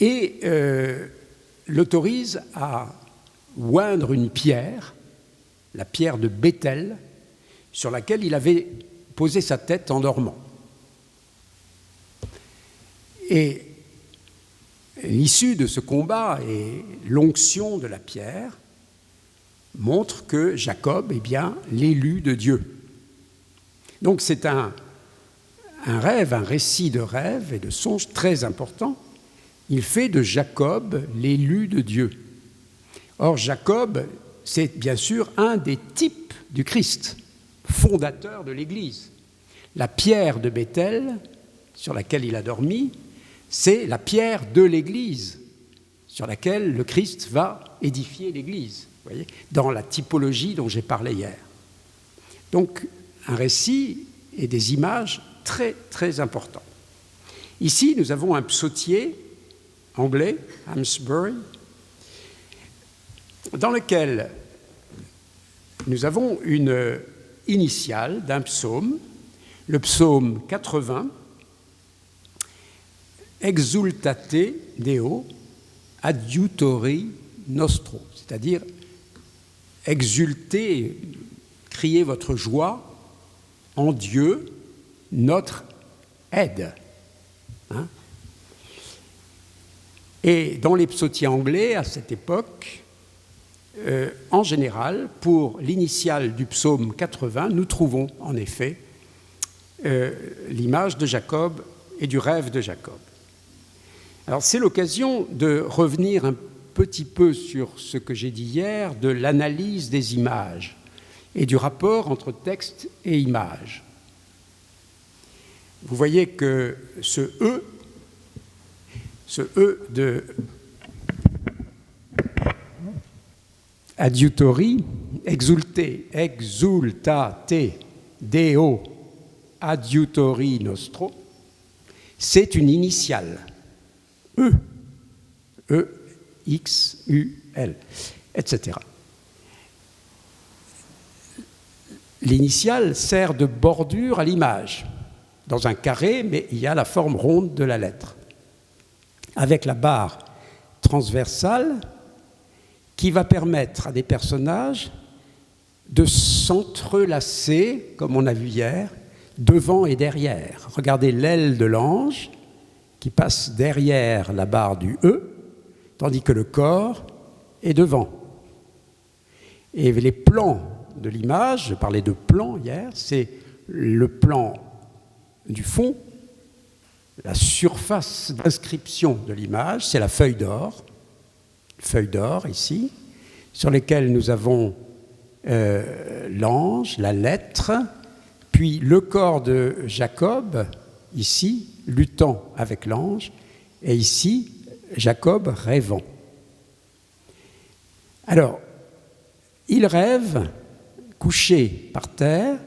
et l'autorise à oindre une pierre, la pierre de Béthel, sur laquelle il avait posé sa tête en dormant. Et l'issue de ce combat et l'onction de la pierre montre que Jacob est bien l'élu de Dieu. Donc c'est un rêve, un récit de rêve et de songe très important. Il fait de Jacob l'élu de Dieu. Or, Jacob, c'est bien sûr un des types du Christ, fondateur de l'Église. La pierre de Béthel, sur laquelle il a dormi, c'est la pierre de l'Église, sur laquelle le Christ va édifier l'Église, vous voyez, dans la typologie dont j'ai parlé hier. Donc, un récit et des images très, très importants. Ici, nous avons un psautier anglais, Amesbury, dans lequel nous avons une initiale d'un psaume, le psaume 80, Exultate Deo adiutori nostro, c'est-à-dire exultez, criez votre joie en Dieu, notre aide. Hein? Et dans les psautiers anglais, à cette époque, en général, pour l'initiale du psaume 80, nous trouvons en effet l'image de Jacob et du rêve de Jacob. Alors c'est l'occasion de revenir un petit peu sur ce que j'ai dit hier, de l'analyse des images et du rapport entre texte et image. Vous voyez que ce E de adiutori, exultate Deo adiutori nostro, c'est une initiale. E, X, U, L, etc. L'initiale sert de bordure à l'image, dans un carré, mais il y a la forme ronde de la lettre, avec la barre transversale qui va permettre à des personnages de s'entrelacer, comme on a vu hier, devant et derrière. Regardez l'aile de l'ange qui passe derrière la barre du E, tandis que le corps est devant. Et les plans de l'image, je parlais de plan hier, c'est le plan du fond, la surface d'inscription de l'image, c'est la feuille d'or ici, sur lesquelles nous avons l'ange, la lettre, puis le corps de Jacob, ici, luttant avec l'ange, et ici, Jacob rêvant. Alors, il rêve, couché par terre,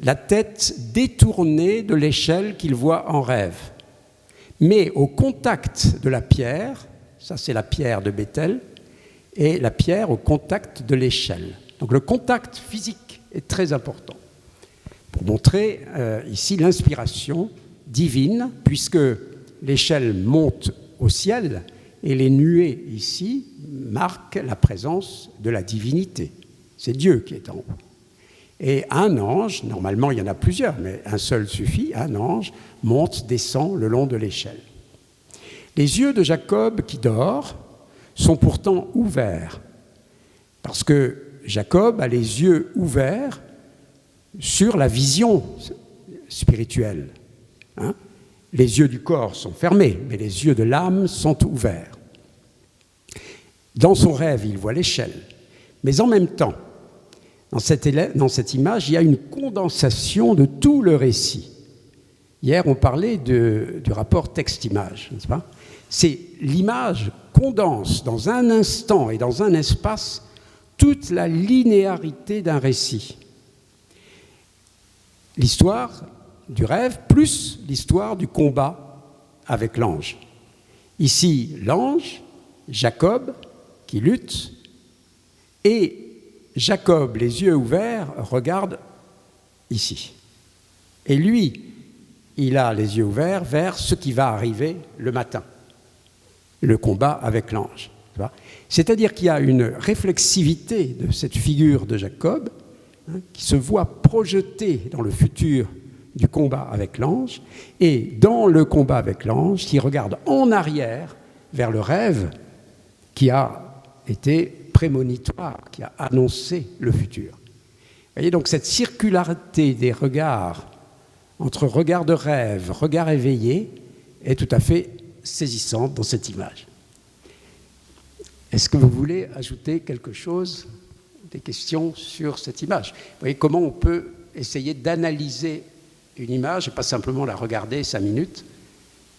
la tête détournée de l'échelle qu'il voit en rêve. Mais au contact de la pierre, ça c'est la pierre de Béthel, et la pierre au contact de l'échelle. Donc le contact physique est très important pour montrer ici l'inspiration divine, puisque l'échelle monte au ciel et les nuées ici marquent la présence de la divinité. C'est Dieu qui est en haut. Et un ange, normalement il y en a plusieurs, mais un seul suffit, un ange monte, descend le long de l'échelle. Les yeux de Jacob qui dort sont pourtant ouverts, parce que Jacob a les yeux ouverts sur la vision spirituelle. Hein? Les yeux du corps sont fermés, mais les yeux de l'âme sont ouverts. Dans son rêve, il voit l'échelle, mais en même temps, dans cette image, il y a une condensation de tout le récit. Hier, on parlait du rapport texte-image, n'est-ce pas? C'est l'image condense dans un instant et dans un espace toute la linéarité d'un récit. L'histoire du rêve plus l'histoire du combat avec l'ange. Ici, l'ange, Jacob, qui lutte, et Jacob, les yeux ouverts, regarde ici. Et lui, il a les yeux ouverts vers ce qui va arriver le matin, le combat avec l'ange. C'est-à-dire qu'il y a une réflexivité de cette figure de Jacob qui se voit projetée dans le futur du combat avec l'ange, et dans le combat avec l'ange, qui regarde en arrière vers le rêve qui a été prémonitoire, qui a annoncé le futur. Vous voyez donc cette circularité des regards, entre regard de rêve, regard éveillé, est tout à fait saisissante dans cette image. Est-ce que vous voulez ajouter quelque chose, des questions sur cette image? Vous voyez comment on peut essayer d'analyser une image, et pas simplement la regarder 5 minutes,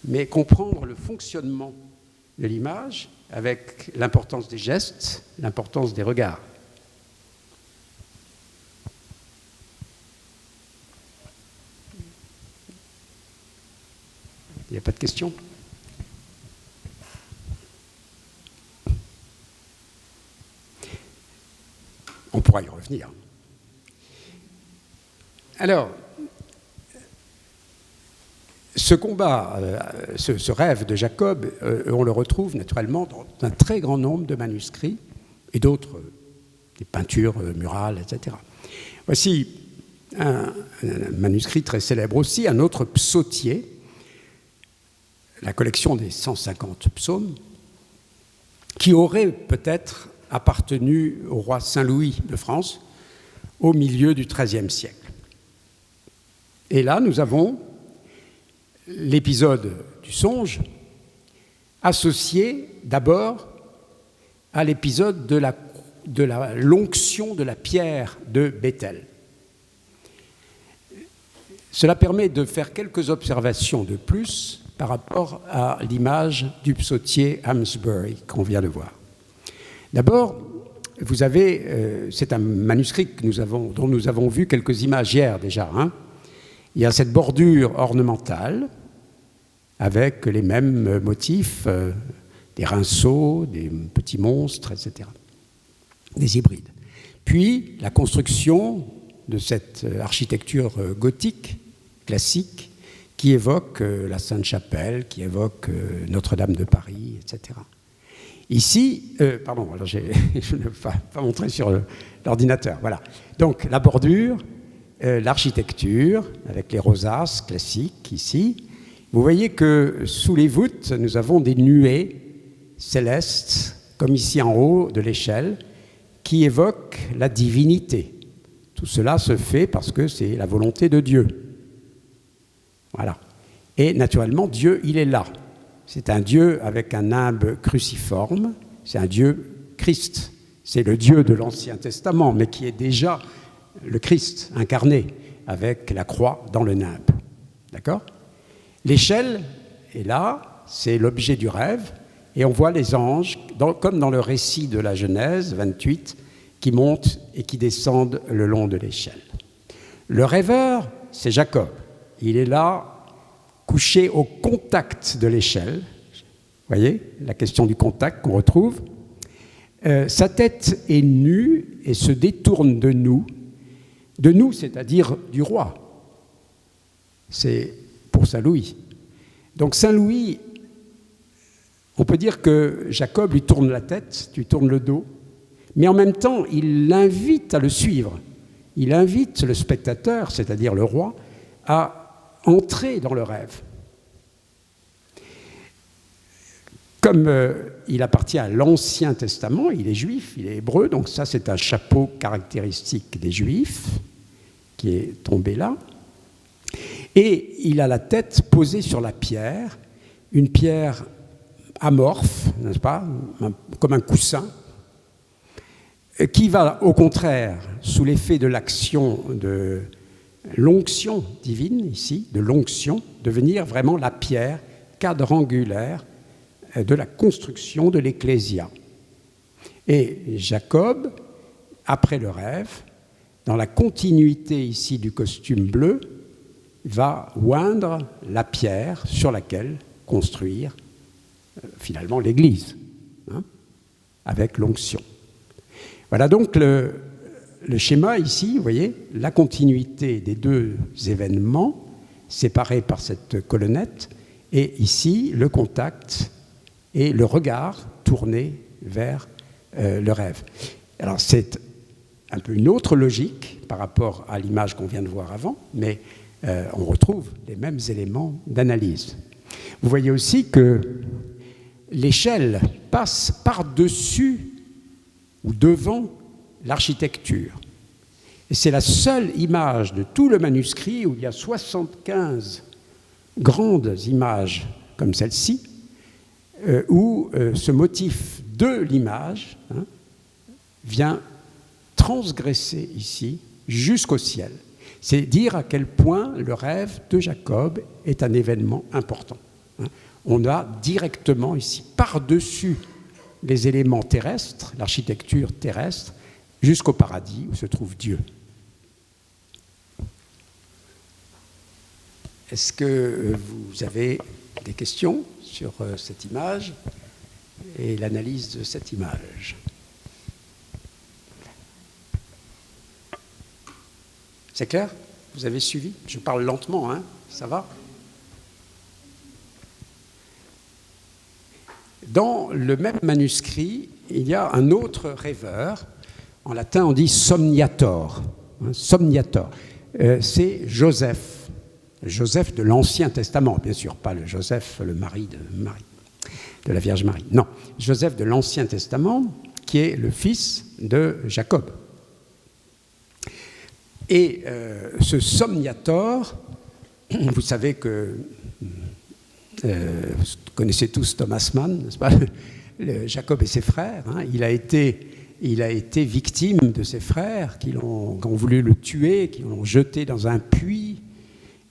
mais comprendre le fonctionnement de l'image avec l'importance des gestes, l'importance des regards. Il n'y a pas de questions? On pourra y revenir. Alors, ce combat, ce rêve de Jacob, on le retrouve naturellement dans un très grand nombre de manuscrits et d'autres, des peintures murales, etc. Voici un manuscrit très célèbre aussi, un autre psautier, la collection des 150 psaumes, qui aurait peut-être appartenu au roi Saint-Louis de France au milieu du XIIIe siècle. Et là, nous avons l'épisode du songe associé d'abord à l'épisode de l'onction de la pierre de Bethel. Cela permet de faire quelques observations de plus par rapport à l'image du psautier Amsbury qu'on vient de voir. D'abord, vous avez, c'est un manuscrit dont nous avons vu quelques images hier déjà. Il y a cette bordure ornementale avec les mêmes motifs, des rinceaux, des petits monstres, etc., des hybrides. Puis, la construction de cette architecture gothique, classique, qui évoque la Sainte-Chapelle, qui évoque Notre-Dame de Paris, etc. Ici, pardon, alors je ne vais pas montrer sur l'ordinateur, voilà. Donc, la bordure, l'architecture, avec les rosaces classiques ici. Vous voyez que sous les voûtes, nous avons des nuées célestes, comme ici en haut de l'échelle, qui évoquent la divinité. Tout cela se fait parce que c'est la volonté de Dieu. Voilà. Et naturellement, Dieu, il est là. C'est un Dieu avec un nimbe cruciforme, c'est un Dieu Christ. C'est le Dieu de l'Ancien Testament, mais qui est déjà le Christ incarné, avec la croix dans le nimbe. D'accord ? L'échelle est là, c'est l'objet du rêve, et on voit les anges, comme dans le récit de la Genèse 28, qui montent et qui descendent le long de l'échelle. Le rêveur, c'est Jacob. Il est là, couché au contact de l'échelle. Vous voyez, la question du contact qu'on retrouve. Sa tête est nue et se détourne de nous, c'est-à-dire du roi. C'est pour Saint-Louis. Donc Saint-Louis, on peut dire que Jacob lui tourne la tête, lui tourne le dos, mais en même temps, il l'invite à le suivre. Il invite le spectateur, c'est-à-dire le roi, à entrer dans le rêve. Comme il appartient à l'Ancien Testament, il est juif, il est hébreu, donc ça c'est un chapeau caractéristique des Juifs qui est tombé là. Et il a la tête posée sur la pierre, une pierre amorphe, n'est-ce pas, comme un coussin, qui va au contraire, sous l'effet de l'action de l'onction divine, ici, de l'onction, devenir vraiment la pierre quadrangulaire de la construction de l'Ecclésia. Et Jacob, après le rêve, dans la continuité ici du costume bleu, va oindre la pierre sur laquelle construire finalement l'Église, hein, avec l'onction. Voilà donc le schéma ici, vous voyez, la continuité des deux événements séparés par cette colonnette, et ici le contact et le regard tourné vers le rêve. Alors c'est un peu une autre logique par rapport à l'image qu'on vient de voir avant, mais on retrouve les mêmes éléments d'analyse. Vous voyez aussi que l'échelle passe par-dessus ou devant l'architecture. Et c'est la seule image de tout le manuscrit où il y a 75 grandes images comme celle-ci, où ce motif de l'image vient transgresser ici jusqu'au ciel. C'est dire à quel point le rêve de Jacob est un événement important. On a directement ici, par-dessus les éléments terrestres, l'architecture terrestre, jusqu'au paradis où se trouve Dieu. Est-ce que vous avez des questions sur cette image et l'analyse de cette image? C'est clair? Vous avez suivi? Je parle lentement, hein? Ça va? Dans le même manuscrit, il y a un autre rêveur. En latin, on dit somniator. Somniator. C'est Joseph. Joseph de l'Ancien Testament, bien sûr, pas le Joseph, le mari de la Vierge Marie. Non, Joseph de l'Ancien Testament, qui est le fils de Jacob. Et ce somniator, vous savez que vous connaissez tous Thomas Mann, n'est-ce pas, Jacob et ses frères, hein, il a été victime de ses frères qui ont voulu le tuer, qui l'ont jeté dans un puits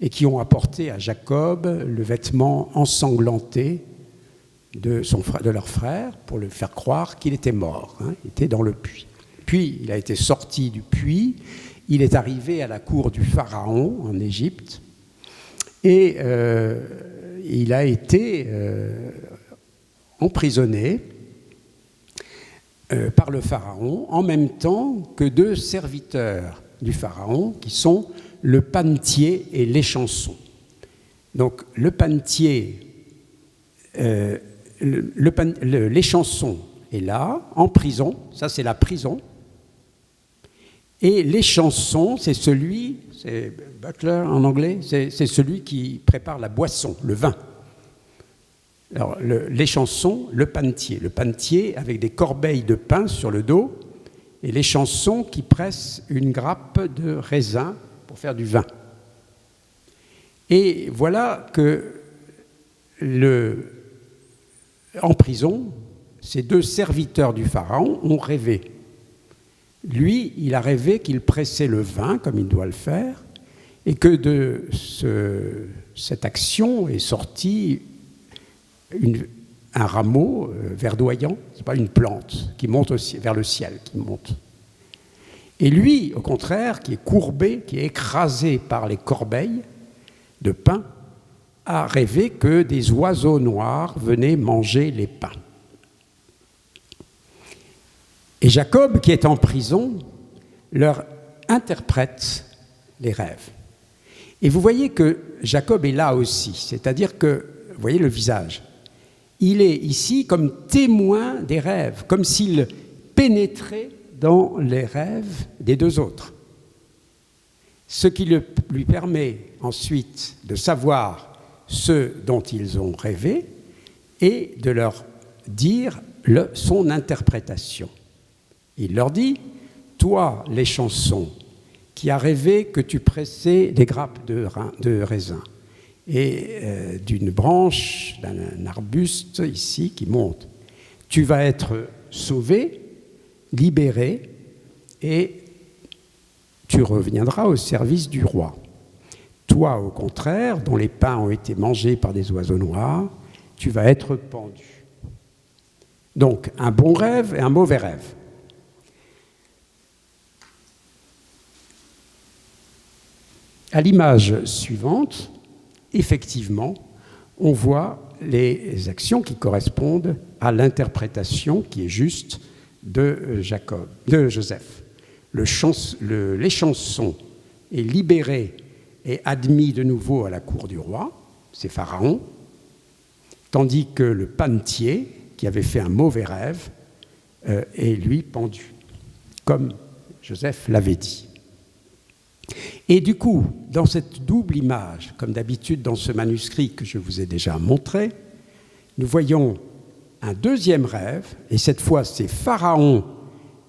et qui ont apporté à Jacob le vêtement ensanglanté de leur frère pour le faire croire qu'il était mort, hein, il était dans le puits. Puis il a été sorti du puits, il est arrivé à la cour du Pharaon en Égypte et il a été emprisonné par le Pharaon en même temps que deux serviteurs du Pharaon qui sont le panetier et l'échanson. Donc le panetier, l'échanson est là, en prison, ça c'est la prison, et l'échanson, c'est celui, c'est butler en anglais, c'est celui qui prépare la boisson, le vin. Alors l'échanson, le panetier avec des corbeilles de pain sur le dos, et l'échanson qui presse une grappe de raisin pour faire du vin. Et voilà que en prison, ces deux serviteurs du Pharaon ont rêvé. Lui, il a rêvé qu'il pressait le vin, comme il doit le faire, et que de cette action est sorti un rameau verdoyant, c'est pas une plante, qui monte vers le ciel, qui monte. Et lui, au contraire, qui est courbé, qui est écrasé par les corbeilles de pain, a rêvé que des oiseaux noirs venaient manger les pains. Et Jacob, qui est en prison, leur interprète les rêves. Et vous voyez que Jacob est là aussi, c'est-à-dire que, vous voyez le visage, il est ici comme témoin des rêves, comme s'il pénétrait dans les rêves des deux autres. Ce qui lui permet ensuite de savoir ce dont ils ont rêvé et de leur dire son interprétation. Il leur dit, toi, l'échanson, qui a rêvé que tu pressais des grappes de raisin et d'une branche, d'un arbuste ici qui monte, tu vas être sauvé, libéré et tu reviendras au service du roi. Toi, au contraire, dont les pains ont été mangés par des oiseaux noirs, tu vas être pendu. Donc, un bon rêve et un mauvais rêve. À l'image suivante, effectivement, on voit les actions qui correspondent à l'interprétation qui est juste de Joseph. L'échanson est libéré et admis de nouveau à la cour du roi, c'est Pharaon, tandis que le panetier, qui avait fait un mauvais rêve, est lui pendu, comme Joseph l'avait dit. Et du coup, dans cette double image, comme d'habitude dans ce manuscrit que je vous ai déjà montré, nous voyons un deuxième rêve, et cette fois c'est Pharaon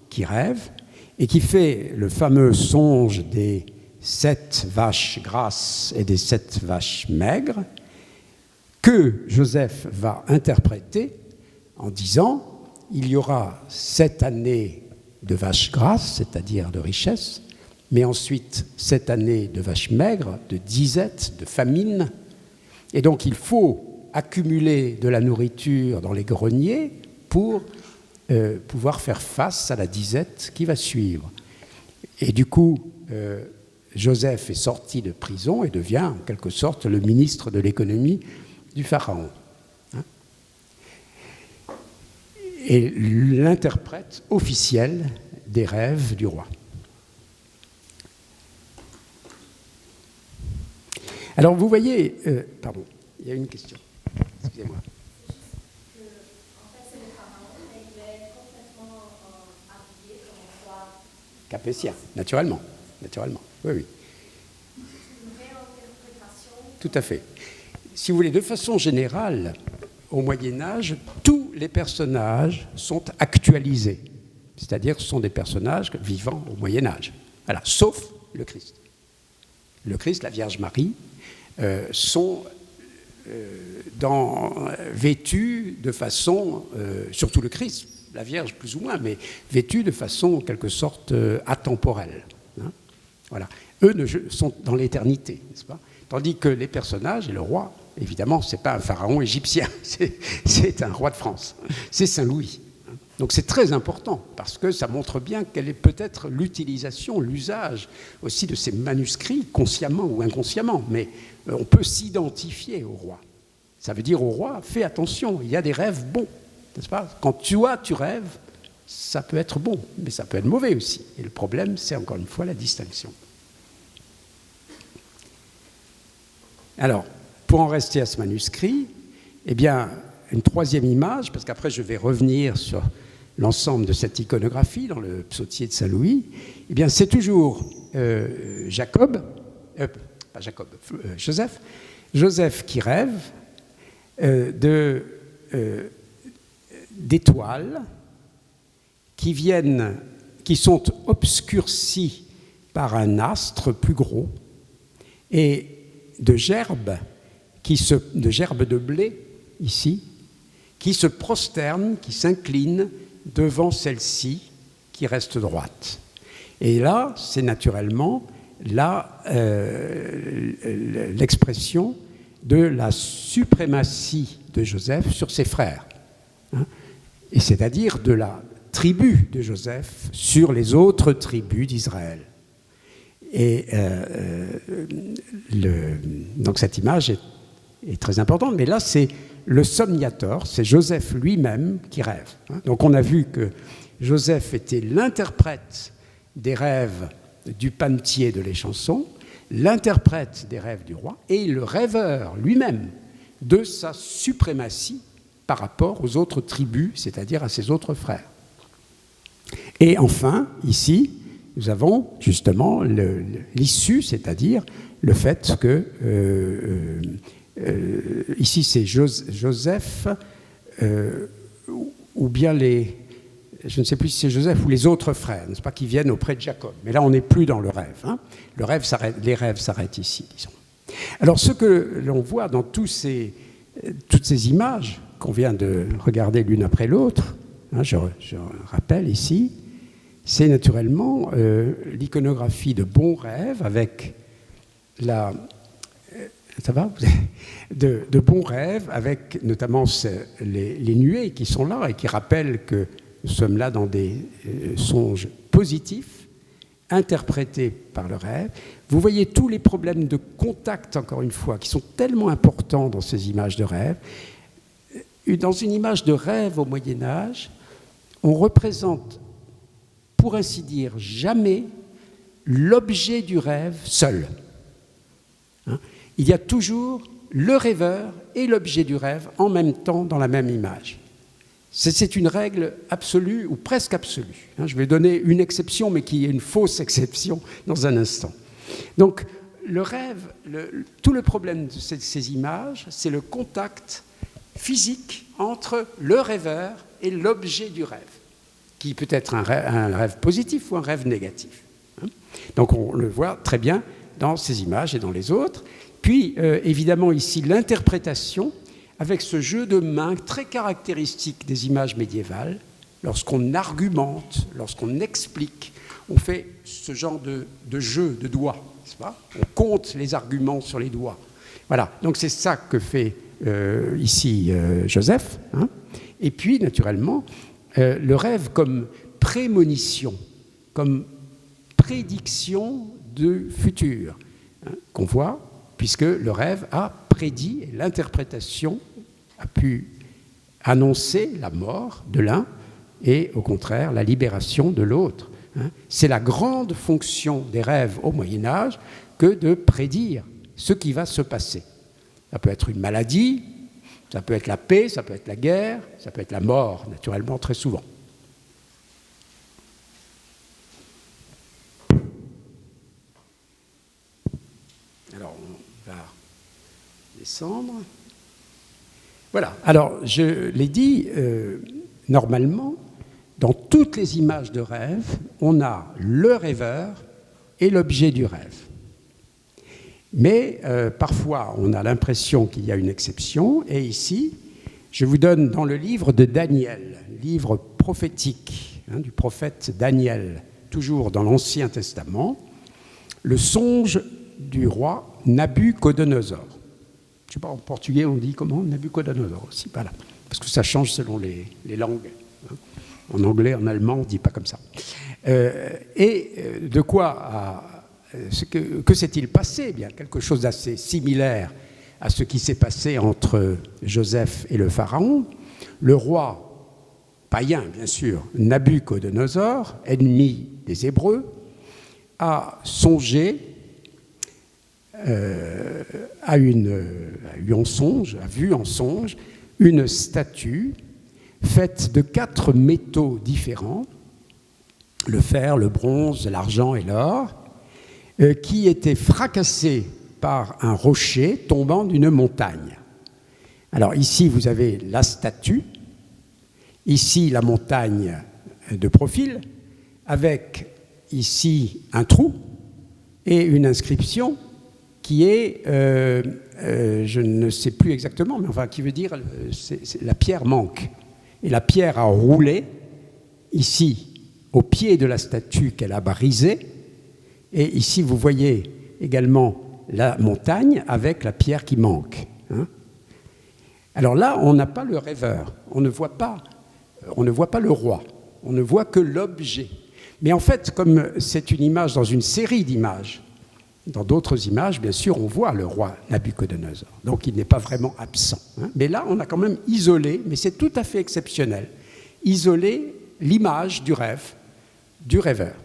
qui rêve, et qui fait le fameux songe des 7 vaches grasses et des 7 vaches maigres, que Joseph va interpréter en disant « il y aura 7 années de vaches grasses, c'est-à-dire de richesse, mais ensuite 7 années de vaches maigres, de disette, de famine. Et donc il faut accumuler de la nourriture dans les greniers pour pouvoir faire face à la disette qui va suivre. » Et du coup, Joseph est sorti de prison et devient en quelque sorte le ministre de l'économie du Pharaon. Et l'interprète officiel des rêves du roi. Alors vous voyez, pardon, il y a une question. Excusez-moi. En fait, c'est le pharaon, mais il est complètement habillé comme un roi. Capétien, naturellement. Oui. Une réinterprétation. Tout à fait. Si vous voulez, de façon générale, au Moyen-Âge, tous les personnages sont actualisés. C'est-à-dire ce sont des personnages vivant au Moyen-Âge. Voilà, sauf le Christ. Le Christ, la Vierge Marie, sont vêtus de façon, surtout le Christ, la Vierge plus ou moins, mais vêtus de façon en quelque sorte atemporelle. Hein, voilà. Eux sont dans l'éternité, n'est-ce pas? Tandis que les personnages, et le roi, évidemment, ce n'est pas un pharaon égyptien, c'est un roi de France, c'est Saint-Louis. Donc c'est très important, parce que ça montre bien quelle est peut-être l'utilisation, l'usage aussi de ces manuscrits, consciemment ou inconsciemment, mais on peut s'identifier au roi. Ça veut dire au roi, fais attention, il y a des rêves bons, n'est-ce pas? Quand tu rêves, ça peut être bon, mais ça peut être mauvais aussi. Et le problème, c'est encore une fois la distinction. Alors, pour en rester à ce manuscrit, eh bien, une troisième image, parce qu'après je vais revenir sur l'ensemble de cette iconographie dans le psautier de Saint-Louis, eh bien, c'est toujours Joseph qui rêve d'étoiles qui sont obscurcies par un astre plus gros et de gerbes de blé, ici, qui se prosternent, qui s'inclinent devant celle-ci qui reste droite. Et là, c'est naturellement l'expression de la suprématie de Joseph sur ses frères, hein, et c'est-à-dire de la tribu de Joseph sur les autres tribus d'Israël. Et donc cette image est très importante, mais là c'est le somniateur, c'est Joseph lui-même qui rêve. Donc on a vu que Joseph était l'interprète des rêves du panetier de l'échanson, l'interprète des rêves du roi, et le rêveur lui-même de sa suprématie par rapport aux autres tribus, c'est-à-dire à ses autres frères. Et enfin, ici, nous avons justement l'issue, c'est-à-dire le fait que, ici c'est Joseph, ou bien je ne sais plus si c'est Joseph ou les autres frères, n'est-ce pas, qui viennent auprès de Jacob. Mais là, on n'est plus dans le rêve. Hein. Les rêves s'arrêtent ici, disons. Alors, ce que l'on voit dans toutes ces images qu'on vient de regarder l'une après l'autre, hein, je rappelle ici, c'est naturellement l'iconographie de bons rêves avec la... Ça va de bons rêves avec notamment les nuées qui sont là et qui rappellent que nous sommes là dans des songes positifs, interprétés par le rêve. Vous voyez tous les problèmes de contact, encore une fois, qui sont tellement importants dans ces images de rêve. Dans une image de rêve au Moyen-Âge, on représente, pour ainsi dire, jamais l'objet du rêve seul. Il y a toujours le rêveur et l'objet du rêve en même temps dans la même image. C'est une règle absolue ou presque absolue. Je vais donner une exception, mais qui est une fausse exception dans un instant. Donc, le rêve, tout le problème de ces images, c'est le contact physique entre le rêveur et l'objet du rêve, qui peut être un rêve positif ou un rêve négatif. Donc, on le voit très bien dans ces images et dans les autres. Puis, évidemment, ici, l'interprétation avec ce jeu de mains très caractéristique des images médiévales. Lorsqu'on argumente, lorsqu'on explique, on fait ce genre de jeu de doigts, n'est-ce pas ? On compte les arguments sur les doigts. Voilà, donc c'est ça que fait ici Joseph. Et puis, naturellement, le rêve comme prémonition, comme prédiction du futur, qu'on voit, puisque le rêve a prédit, et l'interprétation a pu annoncer la mort de l'un et, au contraire, la libération de l'autre. C'est la grande fonction des rêves au Moyen-Âge que de prédire ce qui va se passer. Ça peut être une maladie, ça peut être la paix, ça peut être la guerre, ça peut être la mort, naturellement, très souvent. Alors, on va descendre. Voilà. Alors, je l'ai dit, normalement, dans toutes les images de rêve, on a le rêveur et l'objet du rêve. Mais parfois, on a l'impression qu'il y a une exception. Et ici, je vous donne dans le livre de Daniel, livre prophétique du prophète Daniel, toujours dans l'Ancien Testament, le songe du roi Nabuchodonosor. Je ne sais pas, en portugais, on dit comment ? Nabuchodonosor aussi, voilà. Parce que ça change selon les langues. En anglais, en allemand, on ne dit pas comme ça. De quoi que s'est-il passé ? Eh bien, quelque chose d'assez similaire à ce qui s'est passé entre Joseph et le pharaon. Le roi païen, bien sûr, Nabuchodonosor, ennemi des Hébreux, a songé, a vu en songe une statue faite de 4 métaux différents, le fer, le bronze, l'argent et l'or, qui était fracassée par un rocher tombant d'une montagne. Alors ici, vous avez la statue, ici la montagne de profil, avec ici un trou et une inscription qui est, je ne sais plus exactement, mais enfin qui veut dire la pierre manque. Et la pierre a roulé ici au pied de la statue qu'elle a brisée. Et ici, vous voyez également la montagne avec la pierre qui manque. Alors là, on n'a pas le rêveur, on ne voit pas le roi, on ne voit que l'objet. Mais en fait, comme c'est une image dans une série d'images, dans d'autres images, bien sûr, on voit le roi Nabuchodonosor. Donc, il n'est pas vraiment absent. Mais là, on a quand même isolé, mais c'est tout à fait exceptionnel, isolé l'image du rêve, du rêveur.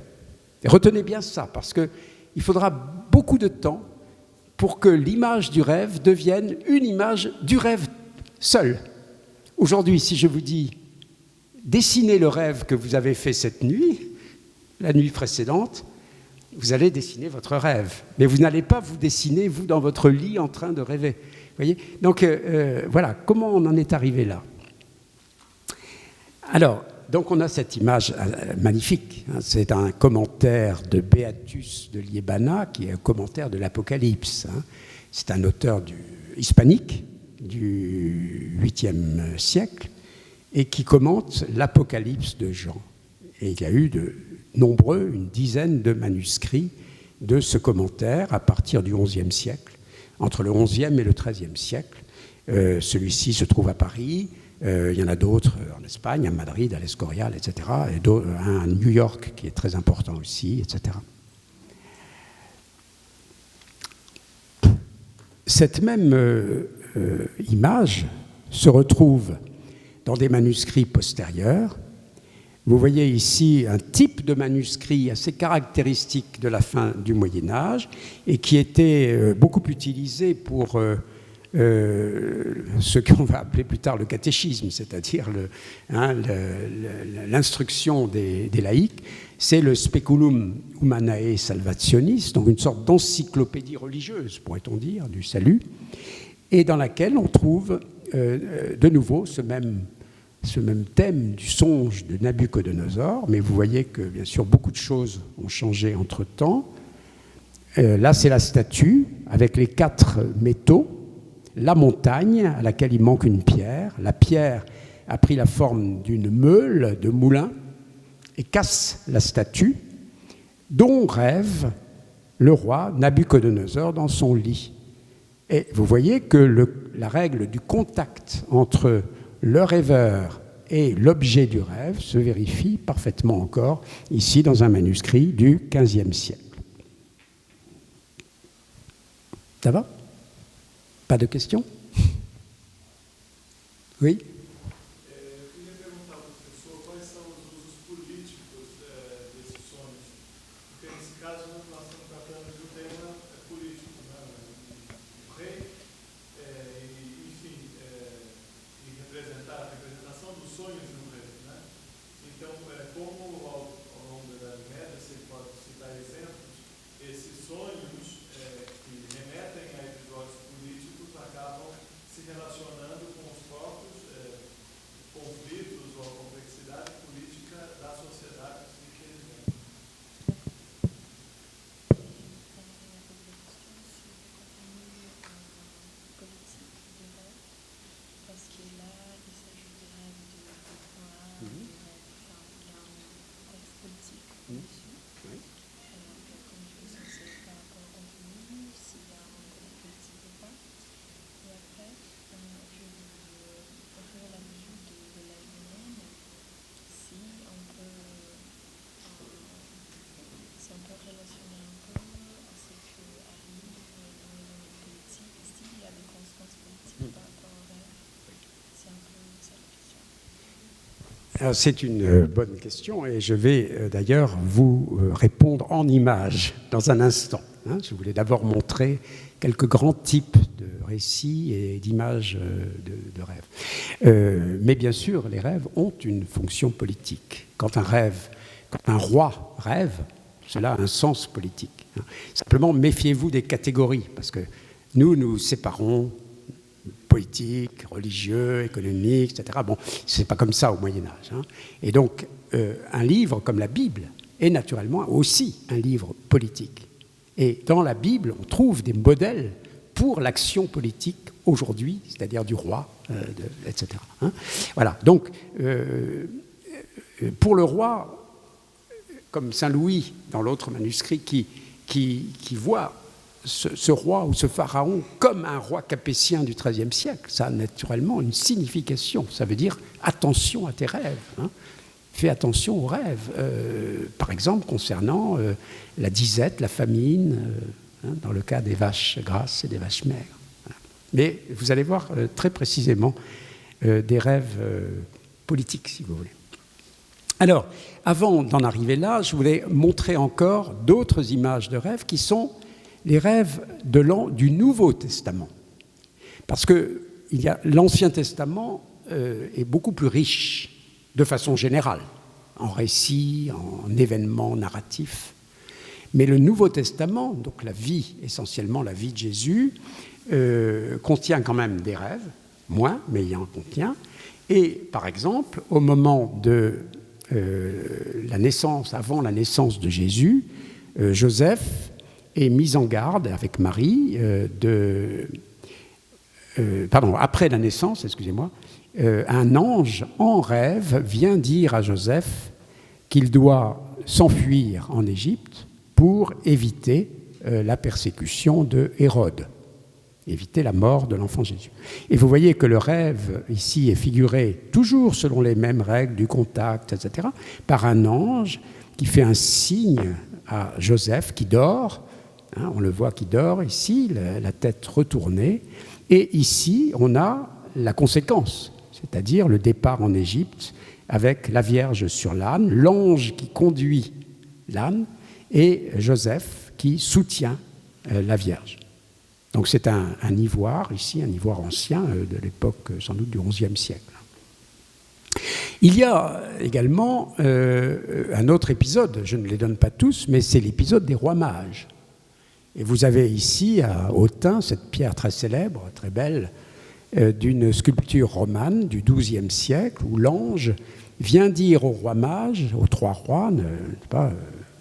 Et retenez bien ça, parce qu'il faudra beaucoup de temps pour que l'image du rêve devienne une image du rêve seul. Aujourd'hui, si je vous dis dessinez le rêve que vous avez fait cette nuit, la nuit précédente, vous allez dessiner votre rêve. Mais vous n'allez pas vous dessiner, vous, dans votre lit, en train de rêver. Vous voyez ? Donc, voilà, comment on en est arrivé là ? Alors, donc on a cette image magnifique. C'est un commentaire de Beatus de Liébana, qui est un commentaire de l'Apocalypse. C'est un auteur hispanique du 8e siècle et qui commente l'Apocalypse de Jean. Et il y a eu nombreux, une dizaine de manuscrits de ce commentaire à partir du XIe siècle, entre le XIe et le XIIIe siècle. Celui-ci se trouve à Paris, il y en a d'autres en Espagne, à Madrid, à l'Escorial, etc., et un à New York qui est très important aussi, etc. Cette même image se retrouve dans des manuscrits postérieurs. Vous voyez ici un type de manuscrit assez caractéristique de la fin du Moyen-Âge et qui était beaucoup utilisé pour ce qu'on va appeler plus tard le catéchisme, c'est-à-dire l'instruction des laïcs. C'est le Speculum Humanae Salvationis, donc une sorte d'encyclopédie religieuse, pourrait-on dire, du salut, et dans laquelle on trouve de nouveau ce même thème du songe de Nabuchodonosor, mais vous voyez que, bien sûr, beaucoup de choses ont changé entre-temps. Là, c'est la statue avec les 4 métaux, la montagne à laquelle il manque une pierre. La pierre a pris la forme d'une meule de moulin et casse la statue, dont rêve le roi Nabuchodonosor dans son lit. Et vous voyez que la règle du contact entre le rêveur et l'objet du rêve se vérifie parfaitement encore ici dans un manuscrit du XVe siècle. Ça va? Pas de questions? Oui? C'est une bonne question et je vais d'ailleurs vous répondre en images dans un instant. Je voulais d'abord montrer quelques grands types de récits et d'images de rêves. Mais bien sûr, les rêves ont une fonction politique. Quand un roi rêve, cela a un sens politique. Simplement, méfiez-vous des catégories, parce que nous séparons politique, religieux, économique, etc. Bon, c'est pas comme ça au Moyen-Âge. Et donc, un livre comme la Bible est naturellement aussi un livre politique. Et dans la Bible, on trouve des modèles pour l'action politique aujourd'hui, c'est-à-dire du roi, etc. Voilà. Donc, pour le roi, comme Saint Louis dans l'autre manuscrit, qui voit ce roi ou ce pharaon comme un roi capétien du XIIIe siècle, ça a naturellement une signification. Ça veut dire attention à tes rêves. Fais attention aux rêves. Par exemple, concernant la disette, la famine, dans le cas des vaches grasses et des vaches maigres. Voilà. Mais vous allez voir très précisément des rêves politiques, si vous voulez. Alors, avant d'en arriver là, je voulais montrer encore d'autres images de rêves qui sont les rêves du Nouveau Testament. Parce que l'Ancien Testament est beaucoup plus riche, de façon générale, en récits, en événements narratifs. Mais le Nouveau Testament, donc essentiellement la vie de Jésus, contient quand même des rêves, moins, mais il en contient. Et par exemple, au moment de la naissance, avant la naissance de Jésus, Joseph est mis en garde avec Marie après la naissance, excusez-moi, un ange en rêve vient dire à Joseph qu'il doit s'enfuir en Égypte pour éviter la persécution de Hérode, éviter la mort de l'enfant Jésus. Et vous voyez que le rêve ici est figuré, toujours selon les mêmes règles du contact, etc., par un ange qui fait un signe à Joseph qui dort, hein, on le voit qui dort ici, la tête retournée, et ici on a la conséquence, c'est-à-dire le départ en Égypte avec la Vierge sur l'âne, l'ange qui conduit l'âne et Joseph qui soutient la Vierge. Donc c'est un ivoire, ici, un ivoire ancien de l'époque sans doute du XIe siècle. Il y a également un autre épisode, je ne les donne pas tous, mais c'est l'épisode des rois mages. Et vous avez ici à Autun cette pierre très célèbre, très belle, d'une sculpture romane du XIIe siècle où l'ange vient dire aux rois mages, aux trois rois,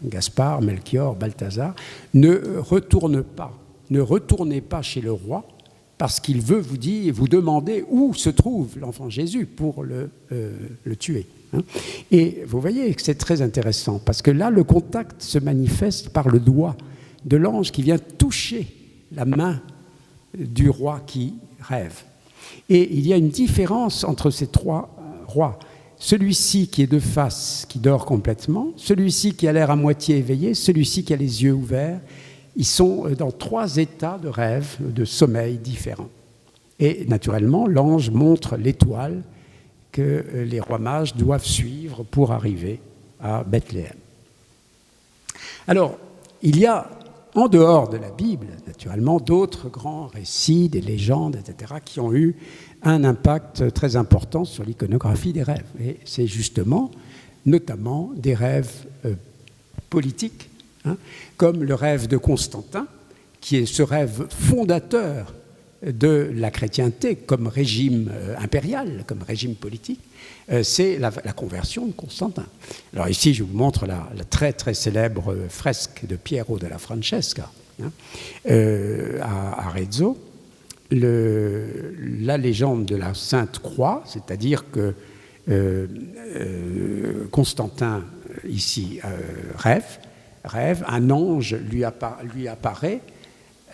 Gaspard, Melchior, Balthazar, ne retournez pas chez le roi parce qu'il veut vous demander où se trouve l'enfant Jésus pour le tuer. Et vous voyez que c'est très intéressant parce que là, le contact se manifeste par le doigt de l'ange qui vient toucher la main du roi qui rêve. Et il y a une différence entre ces trois rois. Celui-ci qui est de face, qui dort complètement, celui-ci qui a l'air à moitié éveillé, celui-ci qui a les yeux ouverts. Ils sont dans trois états de rêve, de sommeil différents. Et naturellement, l'ange montre l'étoile que les rois mages doivent suivre pour arriver à Bethléem. Alors, il y a, en dehors de la Bible, naturellement, d'autres grands récits, des légendes, etc., qui ont eu un impact très important sur l'iconographie des rêves. Et c'est justement, notamment, des rêves politiques, comme le rêve de Constantin, qui est ce rêve fondateur de la chrétienté comme régime impérial, comme régime politique, c'est la conversion de Constantin. Alors ici, je vous montre la très très célèbre fresque de Piero della Francesca à Arezzo, la légende de la Sainte Croix, c'est-à-dire que Constantin ici rêve, un ange lui apparaît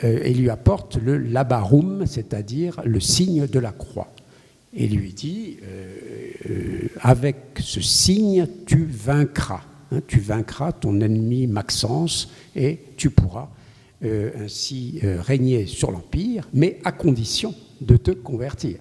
et lui apporte le labarum, c'est-à-dire le signe de la croix. Et lui dit, avec ce signe, tu vaincras ton ennemi Maxence et tu pourras ainsi régner sur l'Empire, mais à condition de te convertir.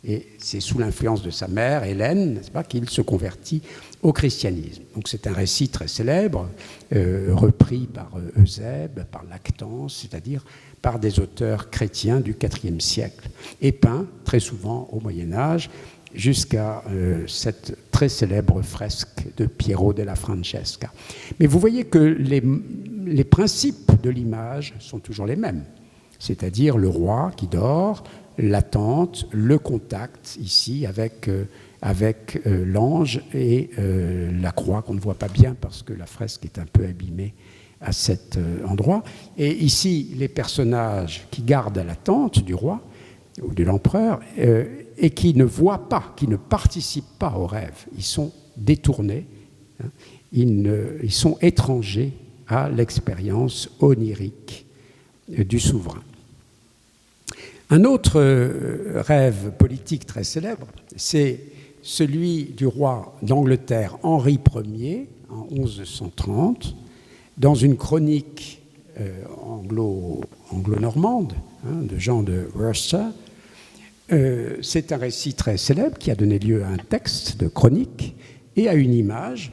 Et c'est sous l'influence de sa mère, Hélène, n'est-ce pas, qu'il se convertit au christianisme. Donc c'est un récit très célèbre, repris par Eusèbe, par Lactance, c'est-à-dire par des auteurs chrétiens du IVe siècle, et peint très souvent au Moyen-Âge, jusqu'à cette très célèbre fresque de Piero della Francesca. Mais vous voyez que les principes de l'image sont toujours les mêmes, c'est-à-dire le roi qui dort, l'attente, le contact ici avec l'ange et la croix qu'on ne voit pas bien parce que la fresque est un peu abîmée à cet endroit. Et ici, les personnages qui gardent l'attente du roi ou de l'empereur et qui ne voient pas, qui ne participent pas au rêve, ils sont détournés, ils sont étrangers à l'expérience onirique du souverain. Un autre rêve politique très célèbre, c'est celui du roi d'Angleterre Henri Ier en 1130, dans une chronique anglo-normande de Jean de Worcester. C'est un récit très célèbre qui a donné lieu à un texte de chronique et à une image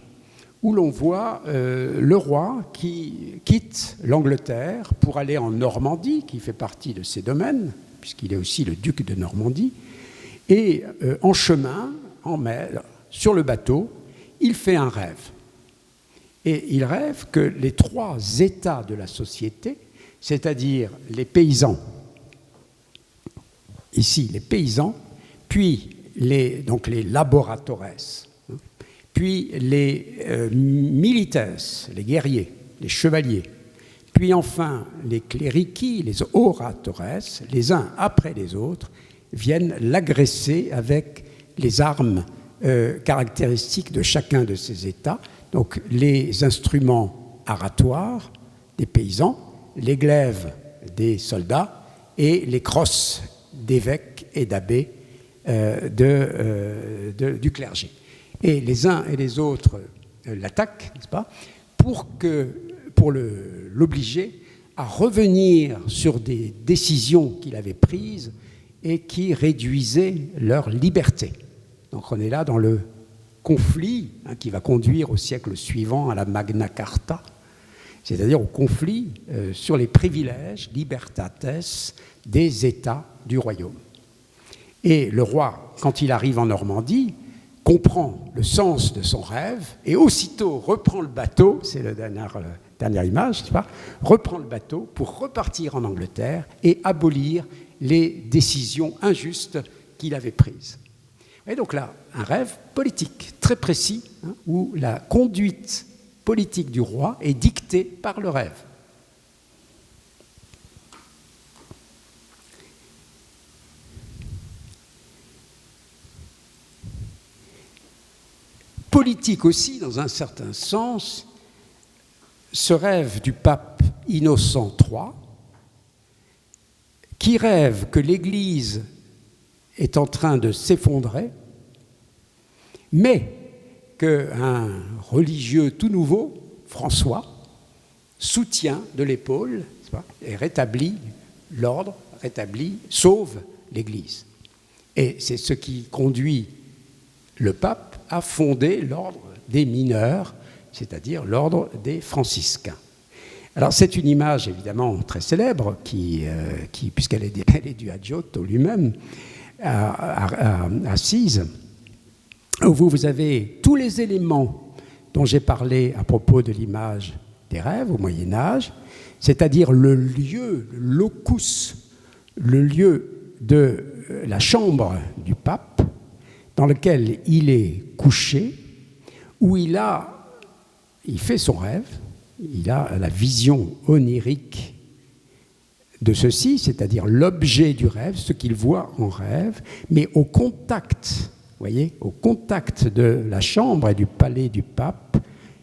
où l'on voit le roi qui quitte l'Angleterre pour aller en Normandie, qui fait partie de ses domaines, puisqu'il est aussi le duc de Normandie, et en chemin, en mer, sur le bateau, il fait un rêve. Et il rêve que les trois états de la société, c'est-à-dire les paysans, ici les paysans, puis les laboratores, puis les milites, les guerriers, les chevaliers, puis enfin les clérici, les oratores, les uns après les autres, viennent l'agresser avec les armes caractéristiques de chacun de ces états, Donc les instruments aratoires des paysans, les glaives des soldats et les crosses d'évêques et d'abbés du clergé. Et les uns et les autres l'attaquent, n'est-ce pas, pour l'obliger à revenir sur des décisions qu'il avait prises et qui réduisaient leur liberté. Donc on est là dans le conflit qui va conduire au siècle suivant à la Magna Carta, c'est-à-dire au conflit sur les privilèges libertates des États du royaume. Et le roi, quand il arrive en Normandie, comprend le sens de son rêve et aussitôt reprend le bateau, c'est la dernière image, n'est-ce pas, reprend le bateau pour repartir en Angleterre et abolir les décisions injustes qu'il avait prises. Et donc là, un rêve politique très précis, où la conduite politique du roi est dictée par le rêve. Politique aussi, dans un certain sens, ce rêve du pape Innocent III, qui rêve que l'Église est en train de s'effondrer, mais qu'un religieux tout nouveau, François, soutient de l'épaule et rétablit l'ordre, sauve l'Église. Et c'est ce qui conduit le pape à fonder l'ordre des mineurs, c'est-à-dire l'ordre des franciscains. Alors c'est une image évidemment très célèbre, puisqu'elle est due à Giotto lui-même, à Assise, où vous avez tous les éléments dont j'ai parlé à propos de l'image des rêves au Moyen-Âge, c'est-à-dire le lieu, le locus, le lieu de la chambre du pape, dans lequel il est couché, où il fait son rêve, il a la vision onirique de ceci, c'est-à-dire l'objet du rêve, ce qu'il voit en rêve, mais au contact de la chambre et du palais du pape,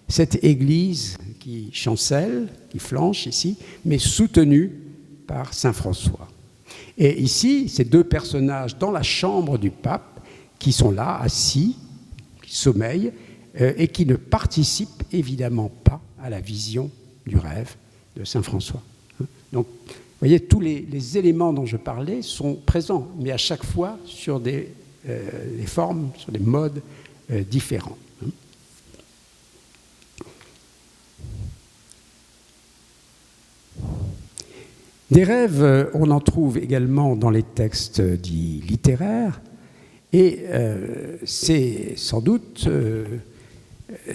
cette église qui chancelle, qui flanche ici, mais soutenue par saint François. Et ici, ces deux personnages dans la chambre du pape, qui sont là, assis, qui sommeillent, et qui ne participent évidemment pas à la vision du rêve de saint François. Donc, vous voyez, tous les éléments dont je parlais sont présents, mais à chaque fois sur des formes, sur des modes différents. Des rêves, on en trouve également dans les textes dits littéraires, et c'est sans doute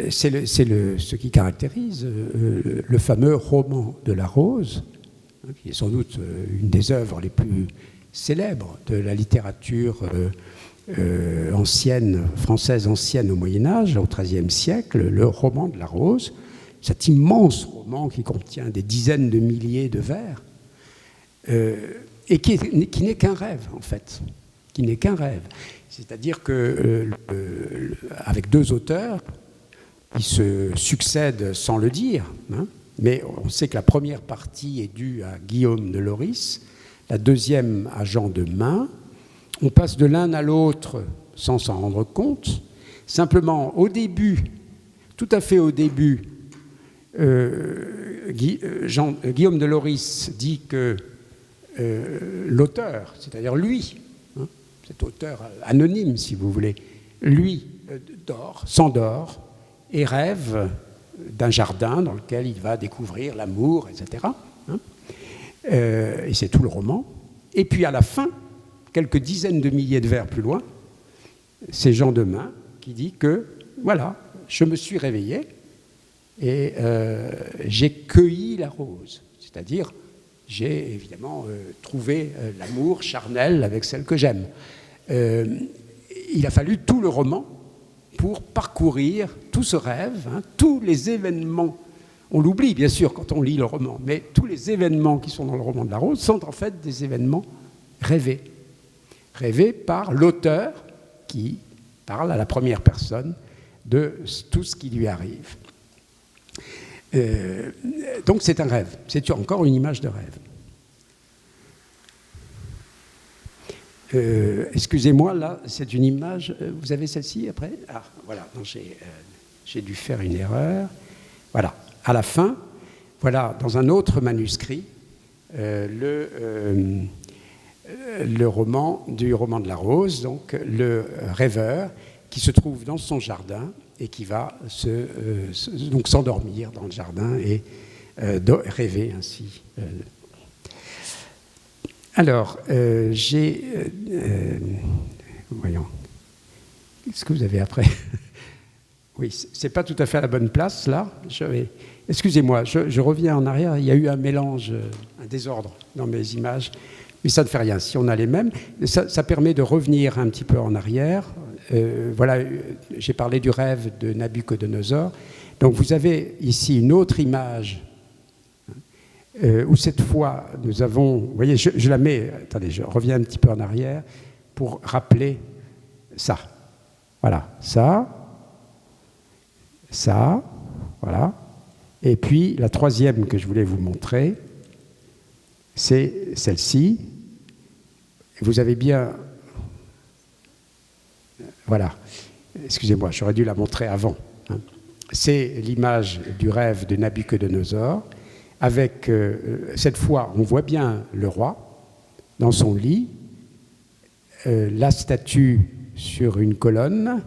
ce qui caractérise le fameux roman de la Rose, qui est sans doute une des œuvres les plus célèbres de la littérature française ancienne au Moyen-Âge, au XIIIe siècle, le roman de la Rose, cet immense roman qui contient des dizaines de milliers de vers, et qui n'est qu'un rêve, en fait, qui n'est qu'un rêve. C'est-à-dire qu'avec deux auteurs, ils se succèdent sans le dire, mais on sait que la première partie est due à Guillaume de Loris, la deuxième à Jean de Meun. On passe de l'un à l'autre sans s'en rendre compte. Simplement, au début, tout à fait au début, Guillaume de Loris dit que l'auteur, c'est-à-dire lui, cet auteur anonyme, si vous voulez, lui s'endort et rêve d'un jardin dans lequel il va découvrir l'amour, etc. Et c'est tout le roman. Et puis à la fin, quelques dizaines de milliers de vers plus loin, c'est Jean de Meun qui dit que, voilà, je me suis réveillé et j'ai cueilli la rose. C'est-à-dire, j'ai évidemment trouvé l'amour charnel avec celle que j'aime. Il a fallu tout le roman pour parcourir tout ce rêve, tous les événements. On l'oublie bien sûr quand on lit le roman, mais tous les événements qui sont dans le roman de la Rose sont en fait des événements rêvés par l'auteur qui parle à la première personne de tout ce qui lui arrive. Donc c'est un rêve, c'est encore une image de rêve. Excusez-moi, là, c'est une image. Vous avez celle-ci après? Ah, voilà, j'ai dû faire une erreur. Voilà, à la fin, voilà, dans un autre manuscrit, le roman du roman de la Rose, donc le rêveur qui se trouve dans son jardin et qui va donc s'endormir dans le jardin et rêver ainsi. Alors, voyons, qu'est-ce que vous avez après? Oui, c'est pas tout à fait à la bonne place, là. Excusez-moi, je reviens en arrière. Il y a eu un mélange, un désordre dans mes images, mais ça ne fait rien. Si on a les mêmes, ça permet de revenir un petit peu en arrière. Voilà, j'ai parlé du rêve de Nabuchodonosor. Donc, vous avez ici une autre image où cette fois, nous avons... Vous voyez, je la mets... Attendez, je reviens un petit peu en arrière pour rappeler ça. Voilà, ça, voilà. Et puis, la troisième que je voulais vous montrer, c'est celle-ci. Vous avez bien... Voilà. Excusez-moi, j'aurais dû la montrer avant. C'est l'image du rêve de Nabuchodonosor. Avec, cette fois, on voit bien le roi dans son lit, la statue sur une colonne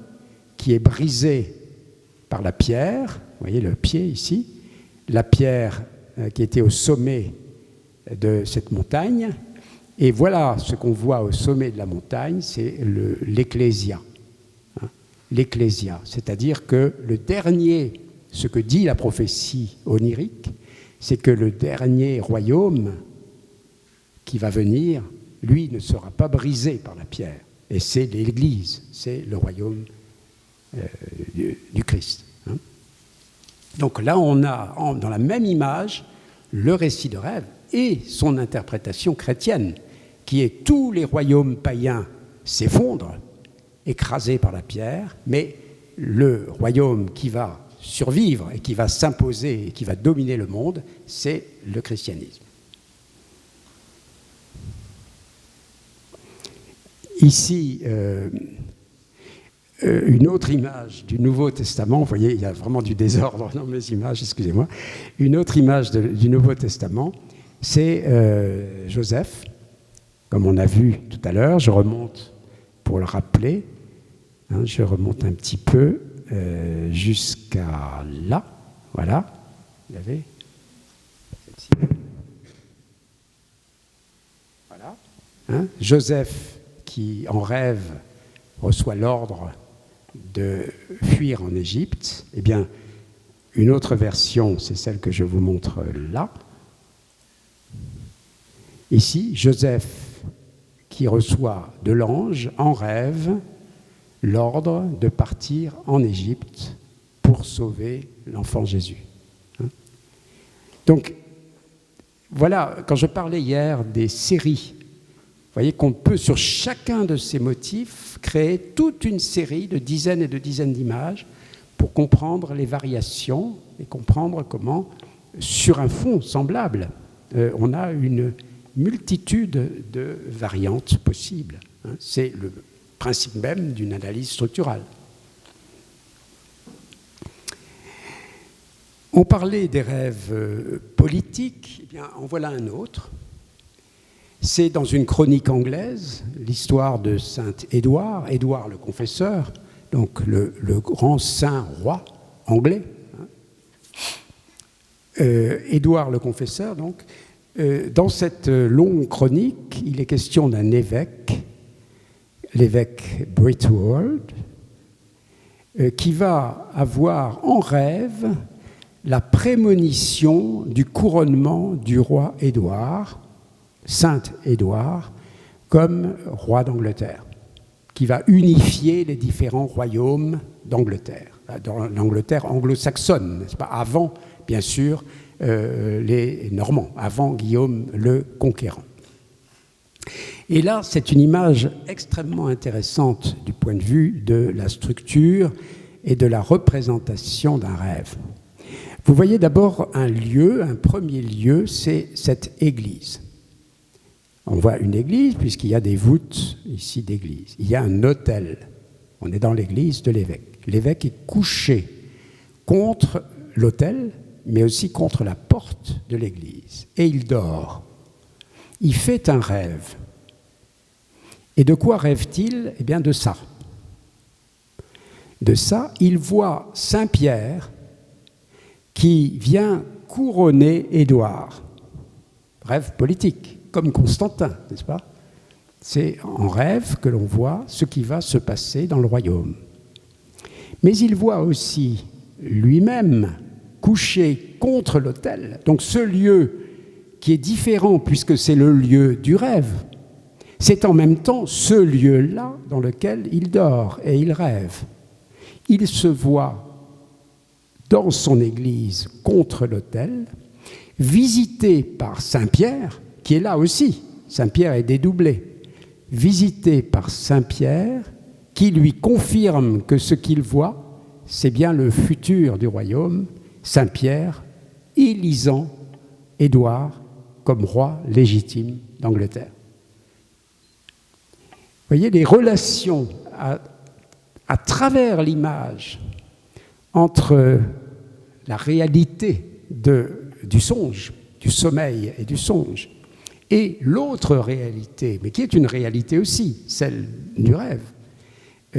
qui est brisée par la pierre, vous voyez le pied ici, la pierre qui était au sommet de cette montagne, et voilà ce qu'on voit au sommet de la montagne, c'est l'ecclésia. L'ecclésia, c'est-à-dire que le dernier, ce que dit la prophétie onirique, c'est que le dernier royaume qui va venir, lui, ne sera pas brisé par la pierre. Et c'est l'Église, c'est le royaume du Christ. Donc là, on a dans la même image le récit de rêve et son interprétation chrétienne, qui est tous les royaumes païens s'effondrent, écrasés par la pierre, mais le royaume qui va survivre et qui va s'imposer et qui va dominer le monde, c'est le christianisme. Ici, une autre image du Nouveau Testament, vous voyez, il y a vraiment du désordre dans mes images, excusez-moi. Une autre image du Nouveau Testament, c'est Joseph, comme on a vu tout à l'heure. Je remonte pour le rappeler, je remonte un petit peu jusqu'à là, voilà, vous avez celle-ci. Voilà, Joseph qui en rêve reçoit l'ordre de fuir en Égypte. Eh bien, une autre version, c'est celle que je vous montre là. Ici, Joseph qui reçoit de l'ange en rêve l'ordre de partir en Égypte pour sauver l'enfant Jésus. Donc, voilà, quand je parlais hier des séries, vous voyez qu'on peut, sur chacun de ces motifs, créer toute une série de dizaines et de dizaines d'images pour comprendre les variations et comprendre comment, sur un fond semblable, on a une multitude de variantes possibles. C'est le principe même d'une analyse structurale. On parlait des rêves politiques, eh bien, en voilà un autre. C'est dans une chronique anglaise, l'histoire de saint Édouard, Édouard le Confesseur, donc le grand saint roi anglais. Édouard le Confesseur, donc, dans cette longue chronique, il est question d'un évêque, l'évêque Britwold, qui va avoir en rêve la prémonition du couronnement du roi Édouard, Saint Édouard, comme roi d'Angleterre, qui va unifier les différents royaumes d'Angleterre, dans l'Angleterre anglo-saxonne, n'est-ce pas, avant, bien sûr, les Normands, avant Guillaume le Conquérant. Et là, c'est une image extrêmement intéressante du point de vue de la structure et de la représentation d'un rêve. Vous voyez d'abord un lieu, un premier lieu, c'est cette église. On voit une église puisqu'il y a des voûtes ici d'église. Il y a un autel. On est dans l'église de l'évêque. L'évêque est couché contre l'autel, mais aussi contre la porte de l'église. Et il dort. Il fait un rêve. Et de quoi rêve-t-il? Eh bien, de ça. De ça, il voit Saint Pierre qui vient couronner Édouard. Rêve politique, comme Constantin, n'est-ce pas? C'est en rêve que l'on voit ce qui va se passer dans le royaume. Mais il voit aussi lui-même couché contre l'autel, donc ce lieu qui est différent puisque c'est le lieu du rêve, c'est en même temps ce lieu-là dans lequel il dort et il rêve. Il se voit dans son église contre l'autel, visité par Saint Pierre, qui est là aussi. Saint Pierre est dédoublé. Visité par Saint Pierre, qui lui confirme que ce qu'il voit, c'est bien le futur du royaume, Saint Pierre élisant Édouard comme roi légitime d'Angleterre. Vous voyez les relations à travers l'image entre la réalité du songe, du sommeil et du songe, et l'autre réalité, mais qui est une réalité aussi, celle du rêve,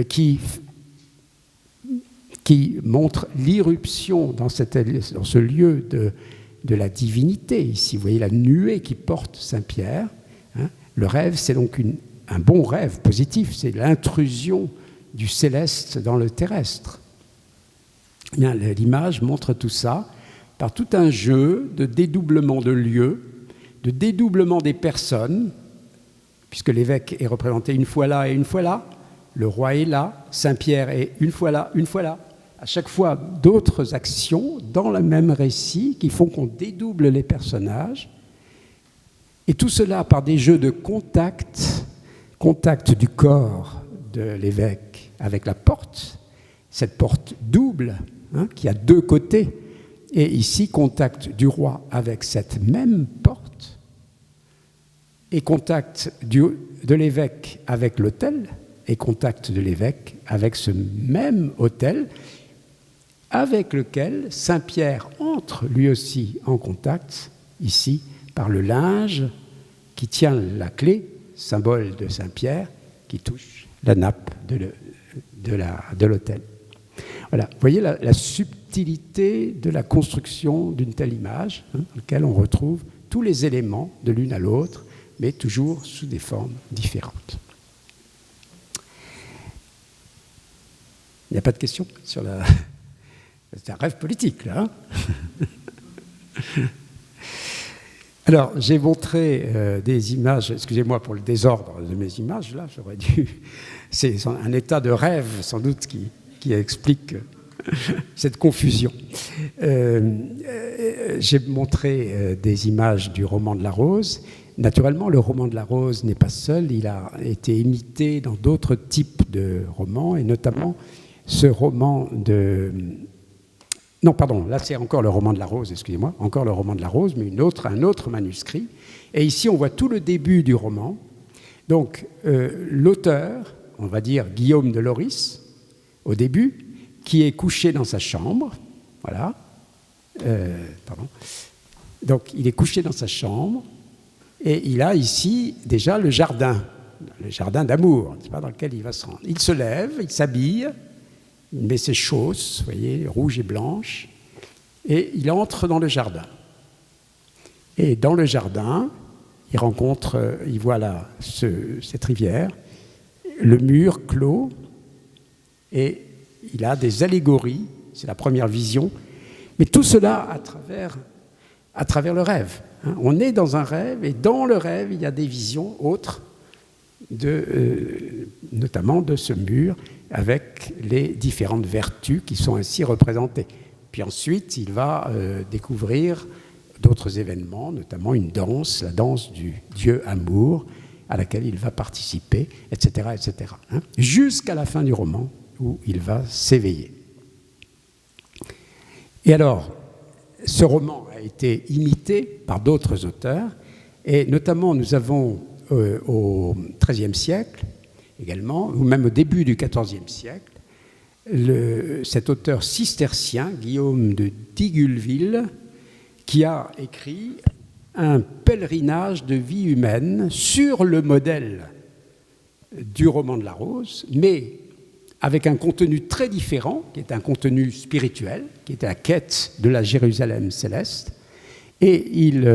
qui montre l'irruption dans ce lieu de la divinité. Ici, vous voyez la nuée qui porte Saint-Pierre. Hein. Le rêve, c'est donc un bon rêve positif, c'est l'intrusion du céleste dans le terrestre. Bien, l'image montre tout ça par tout un jeu de dédoublement de lieux, de dédoublement des personnes, puisque l'évêque est représenté une fois là et une fois là, le roi est là, Saint-Pierre est une fois là, à chaque fois d'autres actions dans le même récit qui font qu'on dédouble les personnages, et tout cela par des jeux de contact du corps de l'évêque avec la porte, cette porte double, hein, qui a deux côtés, et ici contact du roi avec cette même porte, et contact de l'évêque avec l'autel, et contact de l'évêque avec ce même autel, avec lequel Saint-Pierre entre lui aussi en contact, ici, par le linge qui tient la clé, symbole de Saint-Pierre, qui touche la nappe de l'autel. Voilà, vous voyez la subtilité de la construction d'une telle image, hein, dans laquelle on retrouve tous les éléments de l'une à l'autre, mais toujours sous des formes différentes. Il n'y a pas de questions sur la... C'est un rêve politique, là. Hein. Alors, j'ai montré des images, excusez-moi pour le désordre de mes images, là, j'aurais dû... C'est un état de rêve, sans doute, qui explique cette confusion. J'ai montré des images du roman de la Rose. Naturellement, le roman de la Rose n'est pas seul, il a été imité dans d'autres types de romans, et notamment ce roman de... Non, pardon, là c'est encore le roman de la Rose, excusez-moi, encore le roman de la Rose, mais un autre manuscrit. Et ici, on voit tout le début du roman. Donc, l'auteur, on va dire Guillaume de Lorris, au début, qui est couché dans sa chambre, voilà. Donc, il est couché dans sa chambre, et il a ici déjà le jardin d'amour, c'est pas dans lequel il va se rendre. Il se lève, il s'habille, il met ses chausses, vous voyez, rouges et blanches, et il entre dans le jardin. Et dans le jardin, il voit là cette rivière, le mur clos, et il a des allégories, c'est la première vision, mais tout cela à travers le rêve. Hein. On est dans un rêve, et dans le rêve, il y a des visions autres, notamment de ce mur, avec les différentes vertus qui sont ainsi représentées. Puis ensuite, il va découvrir d'autres événements, notamment une danse, la danse du dieu amour, à laquelle il va participer, etc., etc. Hein, jusqu'à la fin du roman, où il va s'éveiller. Et alors, ce roman a été imité par d'autres auteurs, et notamment nous avons au XIIIe siècle également, ou même au début du XIVe siècle, cet auteur cistercien, Guillaume de Digulville, qui a écrit un pèlerinage de vie humaine sur le modèle du roman de la Rose, mais avec un contenu très différent, qui est un contenu spirituel, qui est la quête de la Jérusalem céleste, et il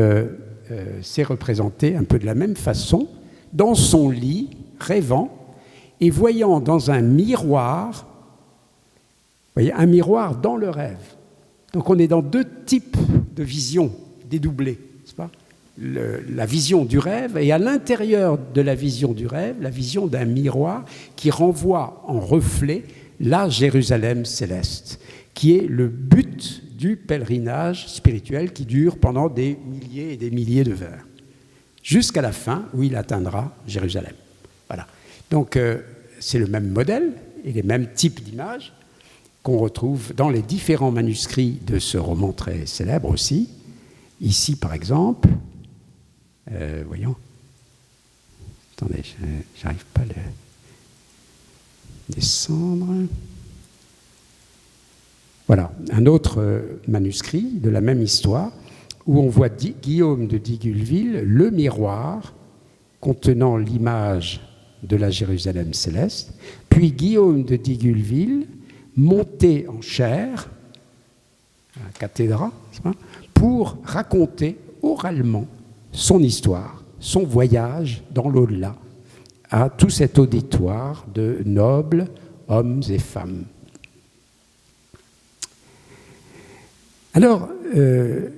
s'est représenté un peu de la même façon, dans son lit, rêvant, et voyant dans un miroir, vous voyez, un miroir dans le rêve. Donc on est dans deux types de visions dédoublées, n'est-ce pas ? La vision du rêve, et à l'intérieur de la vision du rêve, la vision d'un miroir qui renvoie en reflet la Jérusalem céleste, qui est le but du pèlerinage spirituel qui dure pendant des milliers et des milliers de vers, jusqu'à la fin où il atteindra Jérusalem. Voilà. Donc c'est le même modèle et les mêmes types d'images qu'on retrouve dans les différents manuscrits de ce roman très célèbre aussi. Ici, par exemple, voyons. Attendez, j'arrive pas à le descendre. Voilà, un autre manuscrit de la même histoire où on voit Guillaume de Digulville, le miroir contenant l'image de la Jérusalem céleste, puis Guillaume de Digulville monté en chair, à la cathédrale, pour raconter oralement son histoire, son voyage dans l'au-delà, à tout cet auditoire de nobles hommes et femmes. Alors, je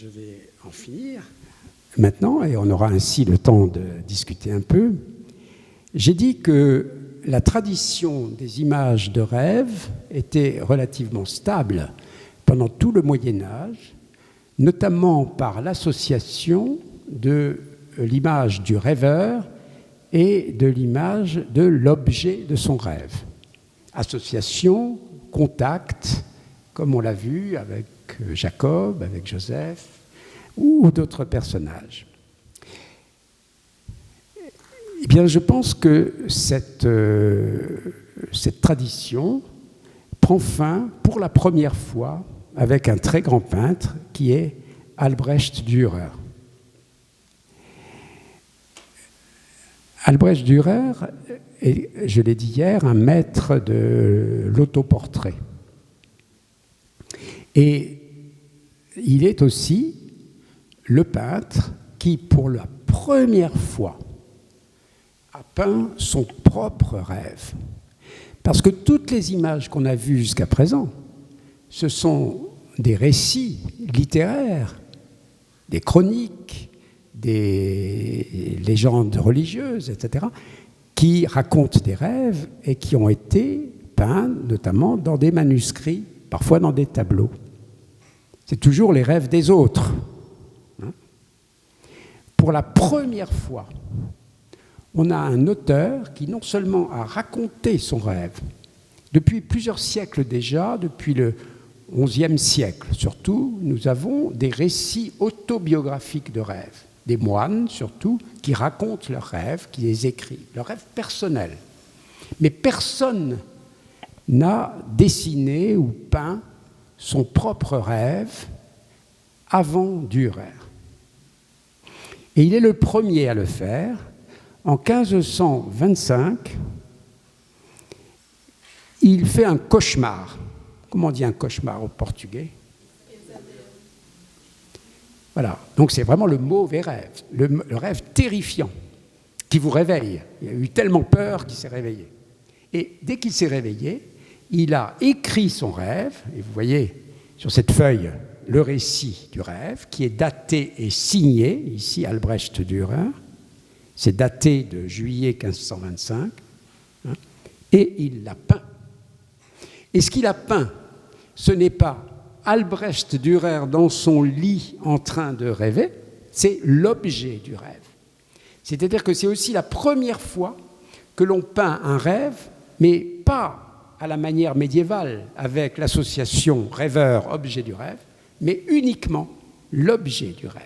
vais en finir maintenant, et on aura ainsi le temps de discuter un peu. J'ai dit que la tradition des images de rêve était relativement stable pendant tout le Moyen-Âge, notamment par l'association de l'image du rêveur et de l'image de l'objet de son rêve. Association, contact, comme on l'a vu avec Jacob, avec Joseph ou d'autres personnages. Eh bien, je pense que cette tradition prend fin pour la première fois avec un très grand peintre qui est Albrecht Dürer. Albrecht Dürer est, je l'ai dit hier, un maître de l'autoportrait. Et il est aussi le peintre qui, pour la première fois, a peint son propre rêve. Parce que toutes les images qu'on a vues jusqu'à présent, ce sont des récits littéraires, des chroniques, des légendes religieuses, etc., qui racontent des rêves et qui ont été peints notamment dans des manuscrits, parfois dans des tableaux. C'est toujours les rêves des autres. Pour la première fois, on a un auteur qui non seulement a raconté son rêve, depuis plusieurs siècles déjà, depuis le XIe siècle surtout, nous avons des récits autobiographiques de rêves, des moines surtout, qui racontent leurs rêves, qui les écrivent, leurs rêves personnels. Mais personne n'a dessiné ou peint son propre rêve avant Dürer. Et il est le premier à le faire. En 1525, il fait un cauchemar. Comment on dit un cauchemar au portugais ? Voilà, donc c'est vraiment le mauvais rêve, le rêve terrifiant qui vous réveille. Il a eu tellement peur qu'il s'est réveillé. Et dès qu'il s'est réveillé, il a écrit son rêve, et vous voyez sur cette feuille le récit du rêve, qui est daté et signé, ici Albrecht Dürer, c'est daté de juillet 1525, et il l'a peint. Et ce qu'il a peint, ce n'est pas Albrecht Dürer dans son lit en train de rêver, c'est l'objet du rêve. C'est-à-dire que c'est aussi la première fois que l'on peint un rêve, mais pas à la manière médiévale avec l'association rêveur-objet du rêve, mais uniquement l'objet du rêve.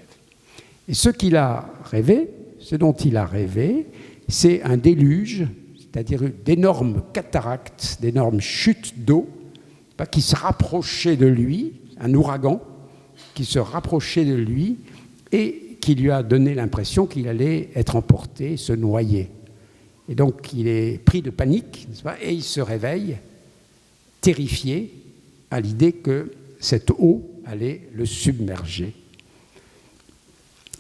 Et ce qu'il a rêvé, ce dont il a rêvé, c'est un déluge, c'est-à-dire d'énormes cataractes, d'énormes chutes d'eau qui se rapprochaient de lui, un ouragan qui se rapprochait de lui et qui lui a donné l'impression qu'il allait être emporté, se noyer. Et donc il est pris de panique, n'est-ce pas, et il se réveille terrifié à l'idée que cette eau allait le submerger.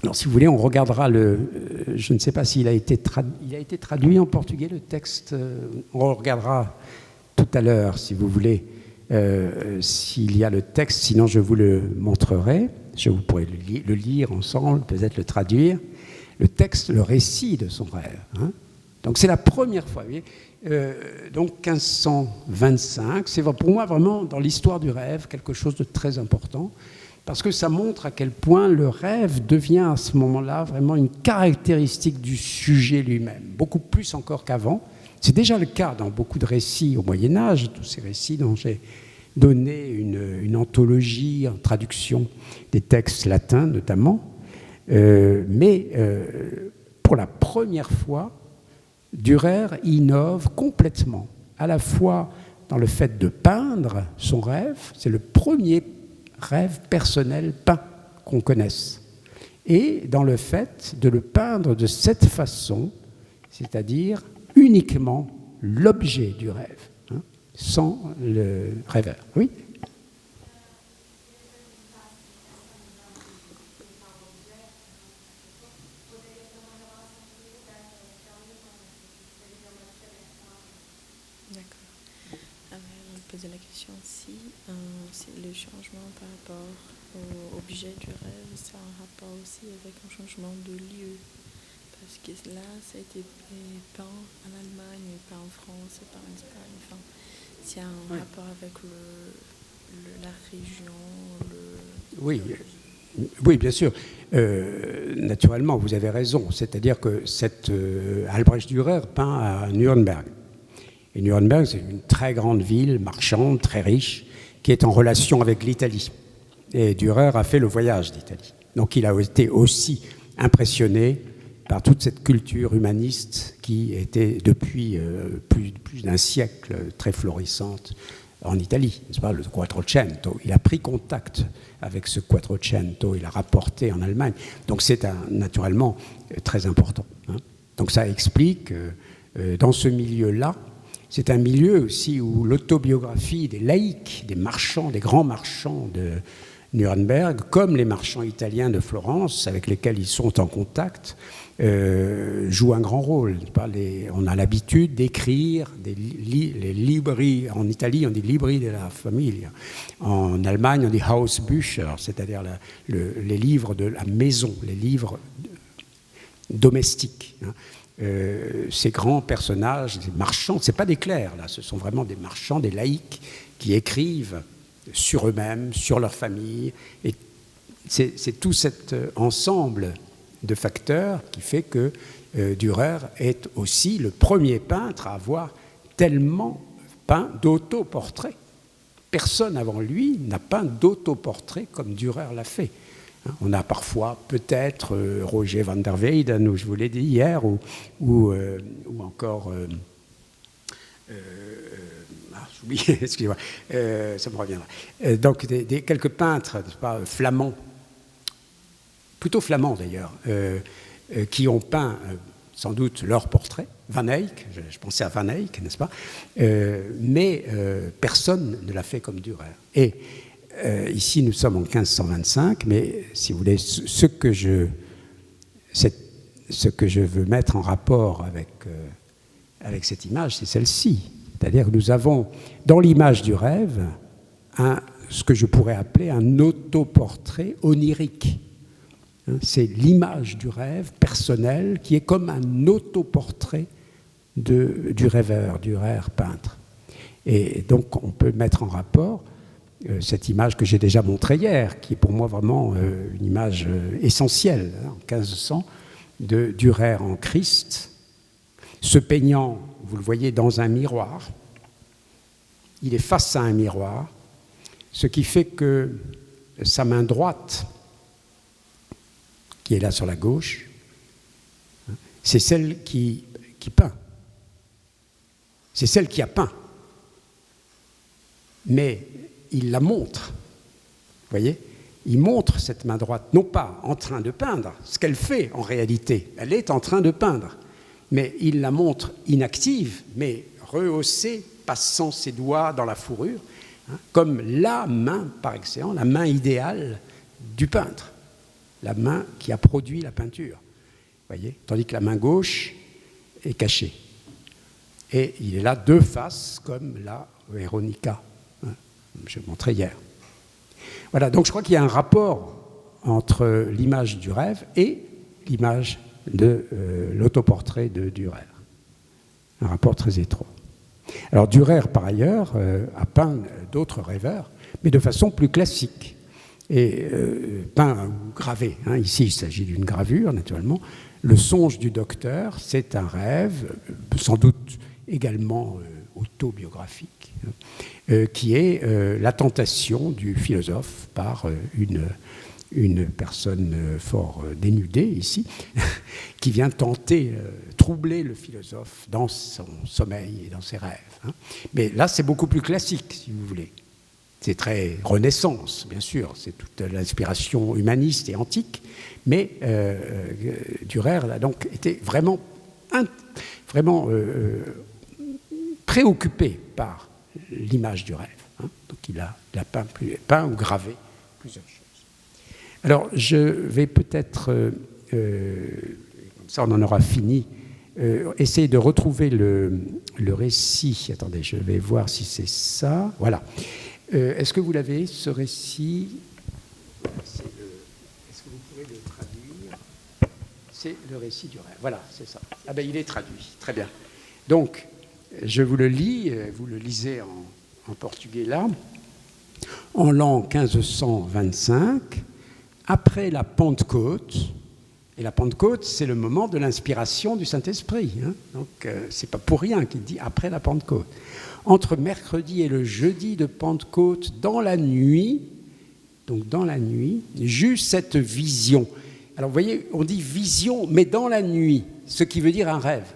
Alors, si vous voulez, on regardera je ne sais pas s'il a été traduit en portugais, le texte. On regardera tout à l'heure, si vous voulez, s'il y a le texte. Sinon, je vous le montrerai. Vous pourrez le lire ensemble, peut-être le traduire. Le texte, le récit de son rêve. Hein. Donc, c'est la première fois. Vous voyez, donc, 1525. C'est pour moi vraiment, dans l'histoire du rêve, quelque chose de très important. Parce que ça montre à quel point le rêve devient à ce moment-là vraiment une caractéristique du sujet lui-même, beaucoup plus encore qu'avant. C'est déjà le cas dans beaucoup de récits au Moyen-Âge, tous ces récits dont j'ai donné une anthologie en traduction des textes latins notamment. Mais pour la première fois, Dürer innove complètement, à la fois dans le fait de peindre son rêve, c'est le premier rêve personnel peint qu'on connaisse, et dans le fait de le peindre de cette façon, c'est-à-dire uniquement l'objet du rêve, hein, sans le rêveur. Oui ? Poser la question si le changement par rapport au objet du rêve, ça a un rapport aussi avec un changement de lieu. Parce que là, ça a été peint en Allemagne, pas en France, pas en Espagne. Enfin, s'il y a un rapport avec la région, Oui. Oui, bien sûr. Naturellement, vous avez raison. C'est-à-dire que Albrecht Dürer peint à Nuremberg. Et Nuremberg, c'est une très grande ville marchande, très riche, qui est en relation avec l'Italie. Et Dürer a fait le voyage d'Italie. Donc il a été aussi impressionné par toute cette culture humaniste qui était depuis plus d'un siècle très florissante en Italie, n'est-ce pas, le Quattrocento. Il a pris contact avec ce Quattrocento, il l'a rapporté en Allemagne. Donc c'est naturellement très important. Hein. Donc ça explique, dans ce milieu-là, c'est un milieu aussi où l'autobiographie des laïcs, des marchands, des grands marchands de Nuremberg, comme les marchands italiens de Florence, avec lesquels ils sont en contact, joue un grand rôle. On a l'habitude d'écrire les libri. En Italie, on dit libri della famiglia. En Allemagne, on dit Hausbücher, c'est-à-dire les livres de la maison, les livres domestiques. Hein. Ces grands personnages, ces marchands, ce n'est pas des clercs, là, ce sont vraiment des marchands, des laïcs qui écrivent sur eux-mêmes, sur leur famille. Et c'est tout cet ensemble de facteurs qui fait que Dürer est aussi le premier peintre à avoir tellement peint d'autoportraits. Personne avant lui n'a peint d'autoportrait comme Dürer l'a fait. On a parfois peut-être Roger van der Weyden, je vous l'ai dit hier, ou encore... j'oublie, excusez-moi, ça me reviendra. Donc quelques peintres, pas, flamands, plutôt flamands d'ailleurs, qui ont peint sans doute leurs portraits. Van Eyck, je pensais à Van Eyck, n'est-ce pas, mais personne ne l'a fait comme Dürer. Et ici, nous sommes en 1525, mais si vous voulez, ce que je veux mettre en rapport avec cette image, c'est celle-ci. C'est-à-dire que nous avons, dans l'image du rêve, ce que je pourrais appeler un autoportrait onirique. C'est l'image du rêve personnel qui est comme un autoportrait du rêveur, du rêve peintre. Et donc, on peut mettre en rapport cette image que j'ai déjà montrée hier, qui est pour moi vraiment une image essentielle, en 1500, de Dürer en Christ, se peignant, vous le voyez, dans un miroir, il est face à un miroir, ce qui fait que sa main droite, qui est là sur la gauche, c'est celle qui peint. C'est celle qui a peint. Mais il la montre. Vous voyez ? Il montre cette main droite, non pas en train de peindre, ce qu'elle fait en réalité. Elle est en train de peindre. Mais il la montre inactive, mais rehaussée, passant ses doigts dans la fourrure, comme la main, par excellence, la main idéale du peintre, la main qui a produit la peinture. Voyez, tandis que la main gauche est cachée. Et il est là deux faces, comme la Véronica, je montrais hier. Voilà, donc je crois qu'il y a un rapport entre l'image du rêve et l'image de l'autoportrait de Dürer. Un rapport très étroit. Alors Dürer, par ailleurs, a peint d'autres rêveurs, mais de façon plus classique. Et peint ou gravé. Ici, il s'agit d'une gravure, naturellement. Le songe du docteur, c'est un rêve, sans doute également autobiographique, qui est la tentation du philosophe par une personne fort dénudée ici, qui vient tenter, troubler le philosophe dans son sommeil et dans ses rêves. Mais là, c'est beaucoup plus classique, si vous voulez. C'est très Renaissance, bien sûr, c'est toute l'inspiration humaniste et antique, mais Dürer a donc été vraiment préoccupé par l'image du rêve. Donc il a peint ou gravé plusieurs choses. Alors je vais peut-être, comme ça on en aura fini, essayer de retrouver le récit. Attendez, je vais voir si c'est ça. Voilà. Est-ce que vous l'avez, ce récit? Est-ce que vous pouvez le traduire? C'est le récit du rêve. Voilà, c'est ça. Ah ben, il est traduit. Très bien. Donc, je vous le lis. Vous le lisez en portugais là. En l'an 1525, après la Pentecôte, et la Pentecôte, c'est le moment de l'inspiration du Saint-Esprit. Donc, c'est pas pour rien qu'il dit après la Pentecôte. Entre mercredi et le jeudi de Pentecôte, dans la nuit, j'eus cette vision. Alors, vous voyez, on dit vision, mais dans la nuit, ce qui veut dire un rêve.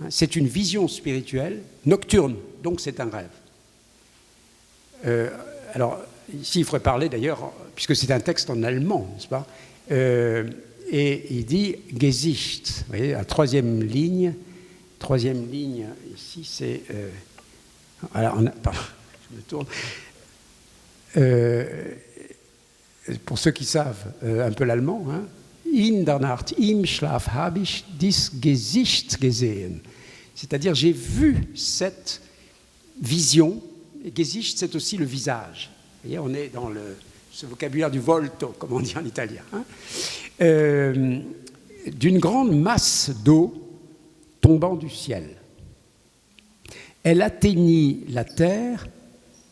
C'est une vision spirituelle nocturne, donc c'est un rêve. Alors, ici, il faudrait parler d'ailleurs, puisque c'est un texte en allemand, n'est-ce pas? Et il dit Gesicht. Vous voyez, la troisième ligne ici, c'est... alors, pardon, je me tourne. Pour ceux qui savent un peu l'allemand, in der Nacht, im Schlaf habe ich dies Gesicht gesehen. C'est-à-dire, j'ai vu cette vision. Et Gesicht, c'est aussi le visage. Vous voyez, on est dans ce vocabulaire du volto, comme on dit en italien. D'une grande masse d'eau tombant du ciel. Elle atteignit la terre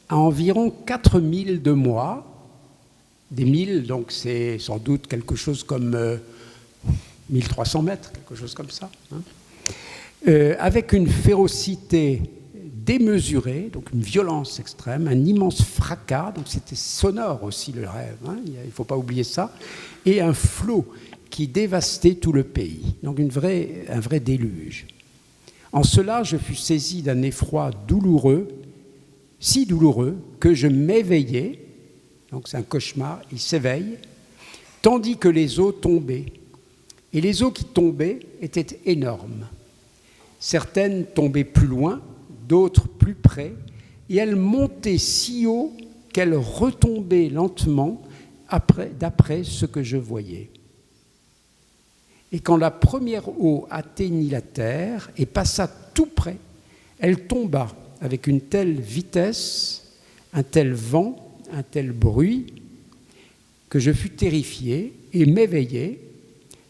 à environ 4000 de mois. Des milles, donc c'est sans doute quelque chose comme 1300 mètres, quelque chose comme ça. Avec une férocité démesurée, donc une violence extrême, un immense fracas, donc c'était sonore aussi le rêve, il ne faut pas oublier ça, et un flot qui dévastait tout le pays, donc un vrai déluge. En cela, je fus saisi d'un effroi douloureux, si douloureux que je m'éveillai, donc c'est un cauchemar, il s'éveille, tandis que les eaux tombaient. Et les eaux qui tombaient étaient énormes. Certaines tombaient plus loin, d'autres plus près, et elles montaient si haut qu'elles retombaient lentement d'après ce que je voyais. Et quand la première eau atteignit la terre et passa tout près, elle tomba avec une telle vitesse, un tel vent, un tel bruit, que je fus terrifié et m'éveillai,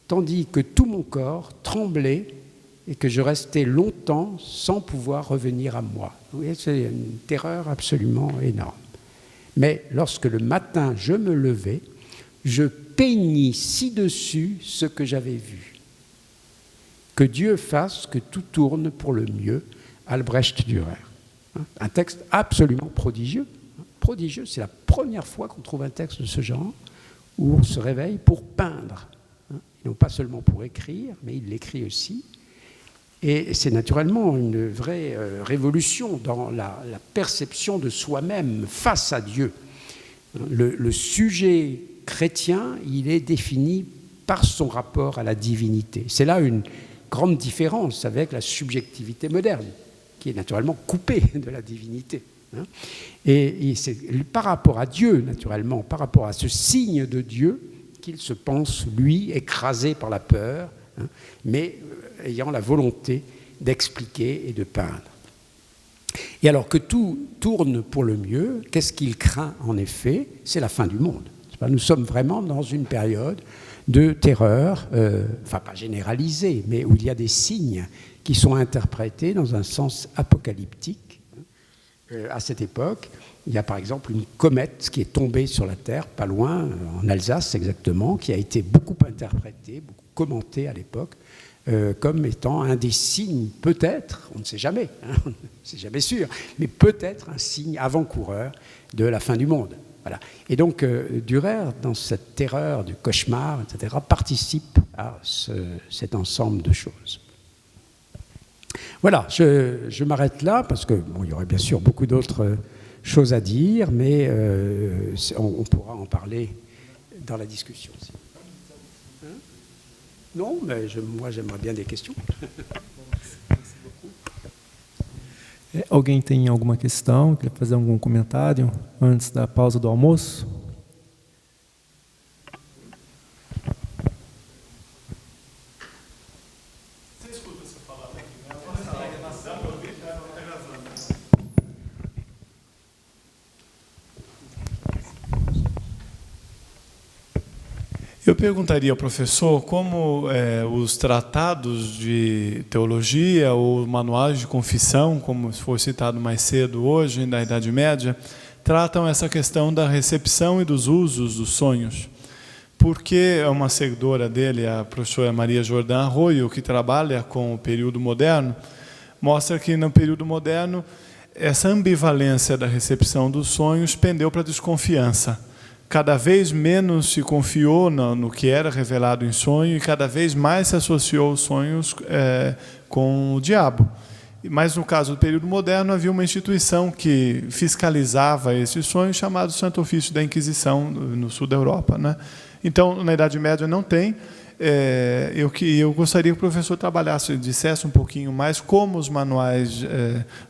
tandis que tout mon corps tremblait et que je restais longtemps sans pouvoir revenir à moi. Vous voyez, c'est une terreur absolument énorme. Mais lorsque le matin je me levai, je peignis ci-dessus ce que j'avais vu. Que Dieu fasse que tout tourne pour le mieux. Albrecht Dürer. Un texte absolument prodigieux. Prodigieux, c'est la première fois qu'on trouve un texte de ce genre où on se réveille pour peindre. Et non pas seulement pour écrire, mais il l'écrit aussi. Et c'est naturellement une vraie révolution dans la perception de soi-même face à Dieu. Le sujet chrétien, il est défini par son rapport à la divinité. C'est là une grande différence avec la subjectivité moderne, qui est naturellement coupée de la divinité. Et c'est par rapport à Dieu, naturellement, par rapport à ce signe de Dieu, qu'il se pense, lui, écrasé par la peur, mais ayant la volonté d'expliquer et de peindre. Et alors que tout tourne pour le mieux, qu'est-ce qu'il craint en effet? C'est la fin du monde. Nous sommes vraiment dans une période de terreur, enfin pas généralisée, mais où il y a des signes qui sont interprétés dans un sens apocalyptique. À cette époque, il y a par exemple une comète qui est tombée sur la Terre, pas loin, en Alsace exactement, qui a été beaucoup interprétée, beaucoup commentée à l'époque, comme étant un des signes, peut-être, on ne sait jamais, c'est jamais sûr, mais peut-être un signe avant-coureur de la fin du monde. Voilà. Et donc, Dürer, dans cette terreur du cauchemar, etc., participe à cet ensemble de choses. Voilà, je m'arrête là, parce que bon, il y aurait bien sûr beaucoup d'autres choses à dire, mais on pourra en parler dans la discussion aussi. Non, mais moi j'aimerais bien des questions. Alguém tem alguma questão? Quer fazer algum comentário antes da pausa do almoço? Eu perguntaria ao professor como os tratados de teologia ou manuais de confissão, como foi citado mais cedo hoje, na Idade Média, tratam essa questão da recepção e dos usos dos sonhos. Porque uma seguidora dele, a professora Maria Jordã Arroio, que trabalha com o período moderno, mostra que no período moderno essa ambivalência da recepção dos sonhos pendeu para a desconfiança. Cada vez menos se confiou no que era revelado em sonho e cada vez mais se associou os sonhos com o diabo. Mas no caso do período moderno havia uma instituição que fiscalizava esses sonhos, chamado Santo Ofício da Inquisição no sul da Europa, né? Então, na Idade Média não tem. Eu gostaria que o professor trabalhasse, dissesse um pouquinho mais como os manuais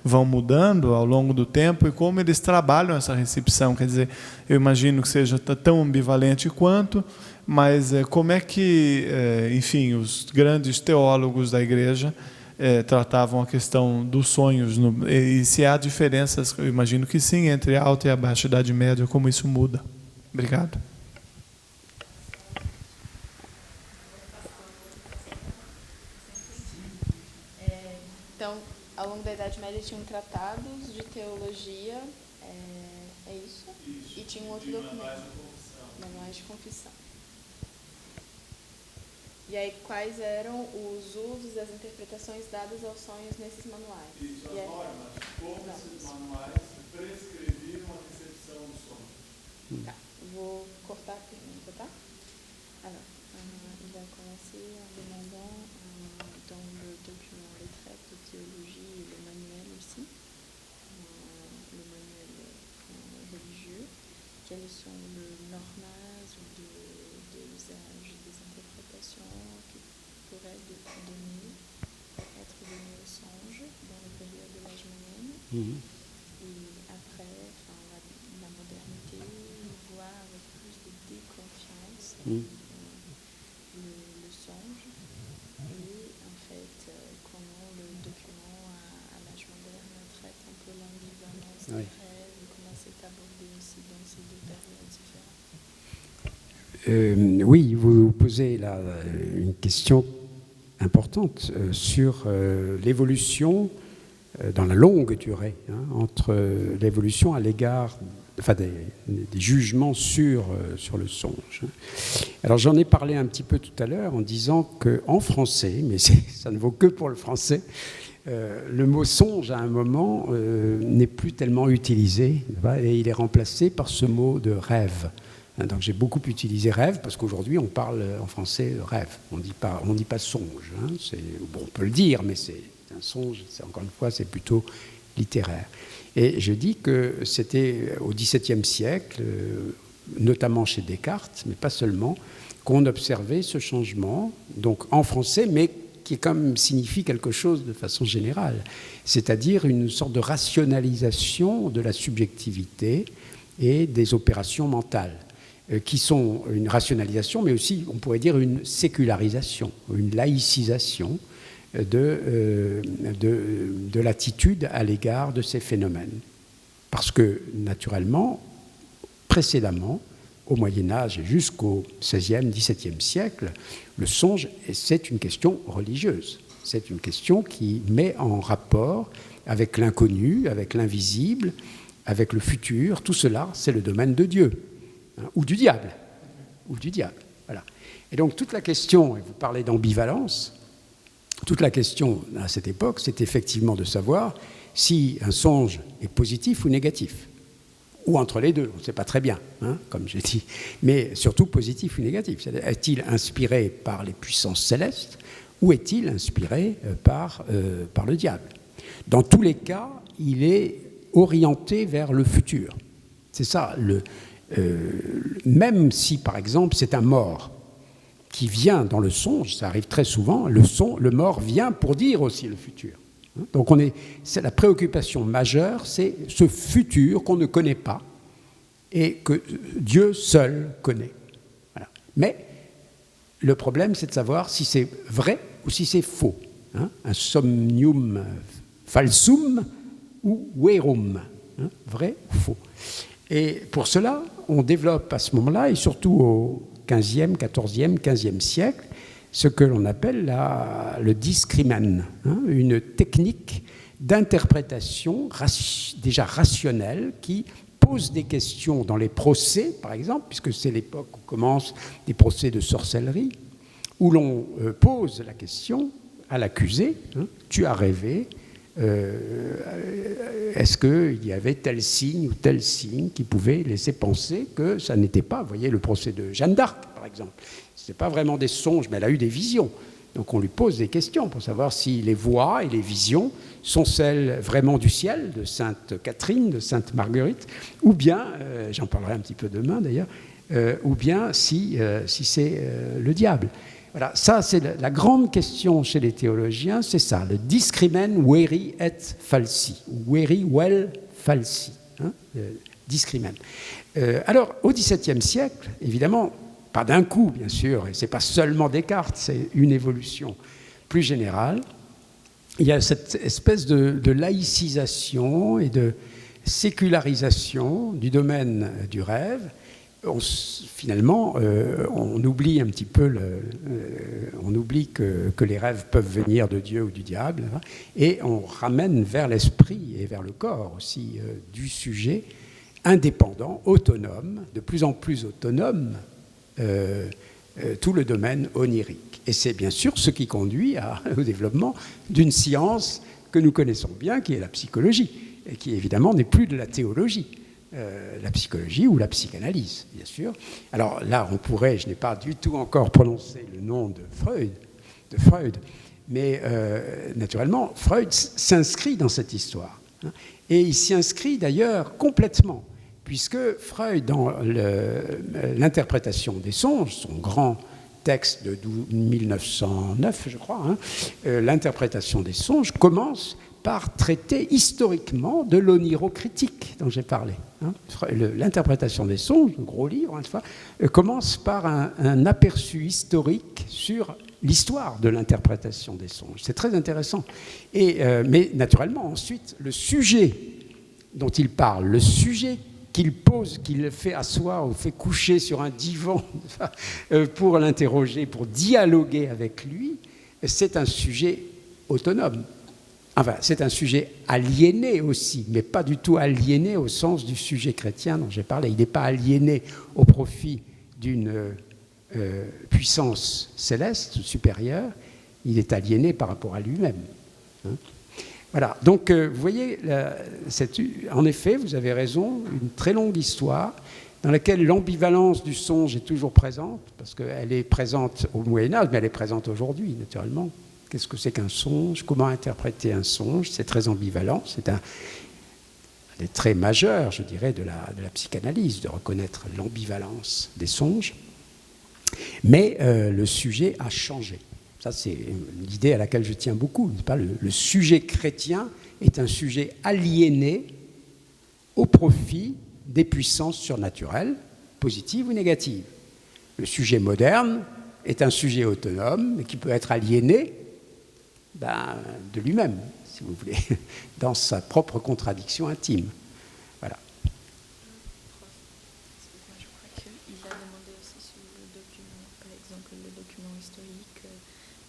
vão mudando ao longo do tempo e como eles trabalham essa recepção. Quer dizer, eu imagino que seja tão ambivalente quanto, mas como é que, enfim, os grandes teólogos da Igreja tratavam a questão dos sonhos, e se há diferenças, eu imagino que sim, entre a Alta e a Baixa Idade Média, como isso muda. Obrigado. Então, ao longo da Idade Média tinham tratados de teologia, é isso? E tinha um outro documento, manuais de confissão. E aí, quais eram os usos e as interpretações dadas aos sonhos nesses manuais? Isso, as normas, como esses manuais prescreviam a recepção do sonho. Tá, vou cortar a pergunta, tá? Alors, il a commencé en demandant dans le document les traites de théologie et le manuel aussi, le manuel religieux, quels sont les normes de l'usage des interprétations qui pourraient être données aux songes dans la période de l'âge moyenne. Et après, la modernité voit avec plus de déconfiance le songe et en fait comment le document à l'âge moderne traite un peu l'ambivalence des rêves et comment c'est abordé aussi dans ces deux périodes différentes. Oui, vous posez là une question importante sur l'évolution dans la longue durée, entre l'évolution à l'égard des jugements sur le songe. Alors j'en ai parlé un petit peu tout à l'heure en disant qu'en français, mais ça ne vaut que pour le français, le mot songe, à un moment, n'est plus tellement utilisé, et il est remplacé par ce mot de rêve. Donc j'ai beaucoup utilisé rêve, parce qu'aujourd'hui, on parle en français rêve. On ne dit pas songe. Hein. Bon, on peut le dire, mais c'est un songe, encore une fois, c'est plutôt littéraire. Et je dis que c'était au XVIIe siècle, notamment chez Descartes, mais pas seulement, qu'on observait ce changement, donc en français, mais qui quand même signifie quelque chose de façon générale, c'est-à-dire une sorte de rationalisation de la subjectivité et des opérations mentales, qui sont une rationalisation, mais aussi, on pourrait dire, une sécularisation, une laïcisation de l'attitude à l'égard de ces phénomènes. Parce que, naturellement, précédemment, au Moyen-Âge et jusqu'au XVIe, XVIIe siècle, le songe, c'est une question religieuse. C'est une question qui met en rapport avec l'inconnu, avec l'invisible, avec le futur. Tout cela, c'est le domaine de Dieu, hein, ou du diable. Voilà. Et donc, toute la question, et vous parlez d'ambivalence, toute la question à cette époque, c'est effectivement de savoir si un songe est positif ou négatif. Ou entre les deux, on ne sait pas très bien, hein, comme j'ai dit, mais surtout positif ou négatif. Est-il inspiré par les puissances célestes ou est-il inspiré par le diable? Dans tous les cas, il est orienté vers le futur. C'est ça, même si, par exemple, c'est un mort qui vient dans le songe, ça arrive très souvent, le mort vient pour dire aussi le futur. Donc c'est la préoccupation majeure, c'est ce futur qu'on ne connaît pas et que Dieu seul connaît. Voilà. Mais le problème, c'est de savoir si c'est vrai ou si c'est faux. Hein, un somnium falsum ou verum, hein, vrai ou faux. Et pour cela, on développe à ce moment-là, et surtout au XVe, XIVe, XVe siècle, ce que l'on appelle le discrimen, hein, une technique d'interprétation déjà rationnelle qui pose des questions dans les procès, par exemple, puisque c'est l'époque où commencent des procès de sorcellerie, où l'on pose la question à l'accusé, hein, tu as rêvé, est-ce qu'il y avait tel signe ou tel signe qui pouvait laisser penser que ça n'était pas, vous voyez le procès de Jeanne d'Arc, par exemple. Ce n'est pas vraiment des songes, mais elle a eu des visions. Donc on lui pose des questions pour savoir si les voix et les visions sont celles vraiment du ciel, de Sainte Catherine, de Sainte Marguerite, ou bien, j'en parlerai un petit peu demain d'ailleurs, ou bien si c'est le diable. Voilà, ça c'est la grande question chez les théologiens, c'est ça, le discrimen veri et falsi, ou veri vel falsi, hein, discrimen. Alors au XVIIe siècle, évidemment, pas d'un coup, bien sûr, et ce n'est pas seulement Descartes, c'est une évolution plus générale. Il y a cette espèce de laïcisation et de sécularisation du domaine du rêve. Finalement, on oublie un petit peu, on oublie que les rêves peuvent venir de Dieu ou du diable, hein, et on ramène vers l'esprit et vers le corps aussi du sujet indépendant, autonome, de plus en plus autonome, tout le domaine onirique. Et c'est bien sûr ce qui conduit au développement d'une science que nous connaissons bien, qui est la psychologie, et qui évidemment n'est plus de la théologie, la psychologie ou la psychanalyse, bien sûr. Alors là, je n'ai pas du tout encore prononcé le nom de Freud, mais naturellement, Freud s'inscrit dans cette histoire. Hein, et il s'y inscrit d'ailleurs complètement, puisque Freud, dans l'interprétation des songes, son grand texte de 1909, je crois, hein, l'interprétation des songes commence par traiter historiquement de l'onirocritique dont j'ai parlé. Hein. L'interprétation des songes, un gros livre, hein, commence par un aperçu historique sur l'histoire de l'interprétation des songes. C'est très intéressant. Mais naturellement, ensuite, le sujet dont il parle, le sujet qu'il pose, qu'il fait asseoir ou fait coucher sur un divan pour l'interroger, pour dialoguer avec lui, c'est un sujet autonome. Enfin, c'est un sujet aliéné aussi, mais pas du tout aliéné au sens du sujet chrétien dont j'ai parlé. Il n'est pas aliéné au profit d'une puissance céleste supérieure, il est aliéné par rapport à lui-même. Hein. Voilà, donc vous voyez, en effet, vous avez raison, une très longue histoire dans laquelle l'ambivalence du songe est toujours présente, parce qu'elle est présente au Moyen-Âge, mais elle est présente aujourd'hui, naturellement. Qu'est-ce que c'est qu'un songe? Comment interpréter un songe? C'est très ambivalent, c'est un des traits majeurs, je dirais, de la psychanalyse, de reconnaître l'ambivalence des songes. Mais le sujet a changé. Ça, c'est l'idée à laquelle je tiens beaucoup. Le sujet chrétien est un sujet aliéné au profit des puissances surnaturelles, positives ou négatives. Le sujet moderne est un sujet autonome, qui peut être aliéné de lui-même, si vous voulez, dans sa propre contradiction intime. Voilà. Je crois qu'il a demandé aussi sur le document, par exemple le document historique,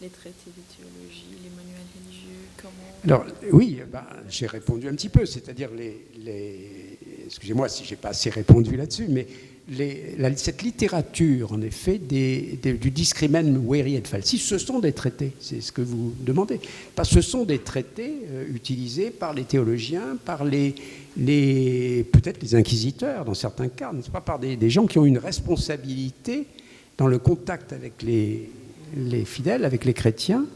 les traités de théologie, les manuels religieux, comment... Alors, oui, j'ai répondu un petit peu, c'est-à-dire excusez-moi si je n'ai pas assez répondu là-dessus, mais cette littérature, en effet, du discrimen veri et falsi, ce sont des traités, c'est ce que vous demandez. Ce sont des traités utilisés par les théologiens, par peut-être les inquisiteurs, dans certains cas, n'est-ce pas, par des gens qui ont une responsabilité dans le contact avec les fidèles, avec les chrétiens,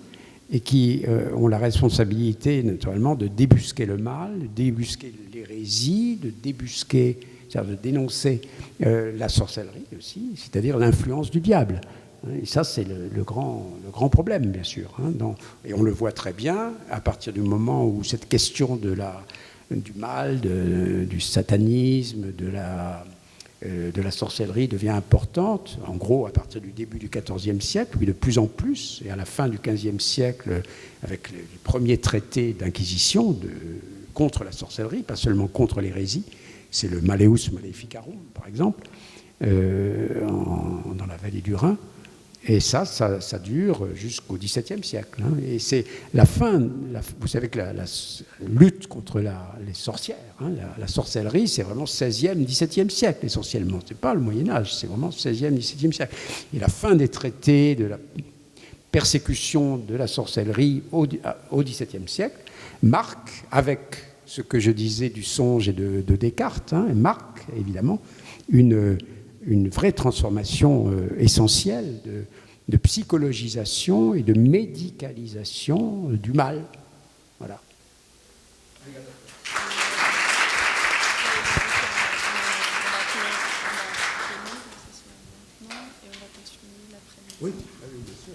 et qui ont la responsabilité, naturellement, de débusquer le mal, de débusquer l'hérésie, de dénoncer la sorcellerie aussi, c'est-à-dire l'influence du diable. Et ça, c'est le grand problème, bien sûr. Et on le voit très bien à partir du moment où cette question du mal, du satanisme, de la sorcellerie devient importante, en gros à partir du début du XIVe siècle, puis de plus en plus, et à la fin du XVe siècle, avec les premiers traités d'inquisition contre la sorcellerie, pas seulement contre l'hérésie, c'est le Malleus Maleficarum, par exemple, dans la vallée du Rhin. Et ça dure jusqu'au XVIIe siècle. Et c'est la fin, vous savez que la lutte contre les sorcières, la sorcellerie, c'est vraiment 16e, 17e siècle essentiellement. Ce n'est pas le Moyen-Âge, c'est vraiment 16e, 17e siècle. Et la fin des traités, de la persécution de la sorcellerie au XVIIe siècle marque, avec ce que je disais du songe et de Descartes, marque évidemment une vraie transformation essentielle de psychologisation et de médicalisation du mal. Voilà. Oui, bien sûr.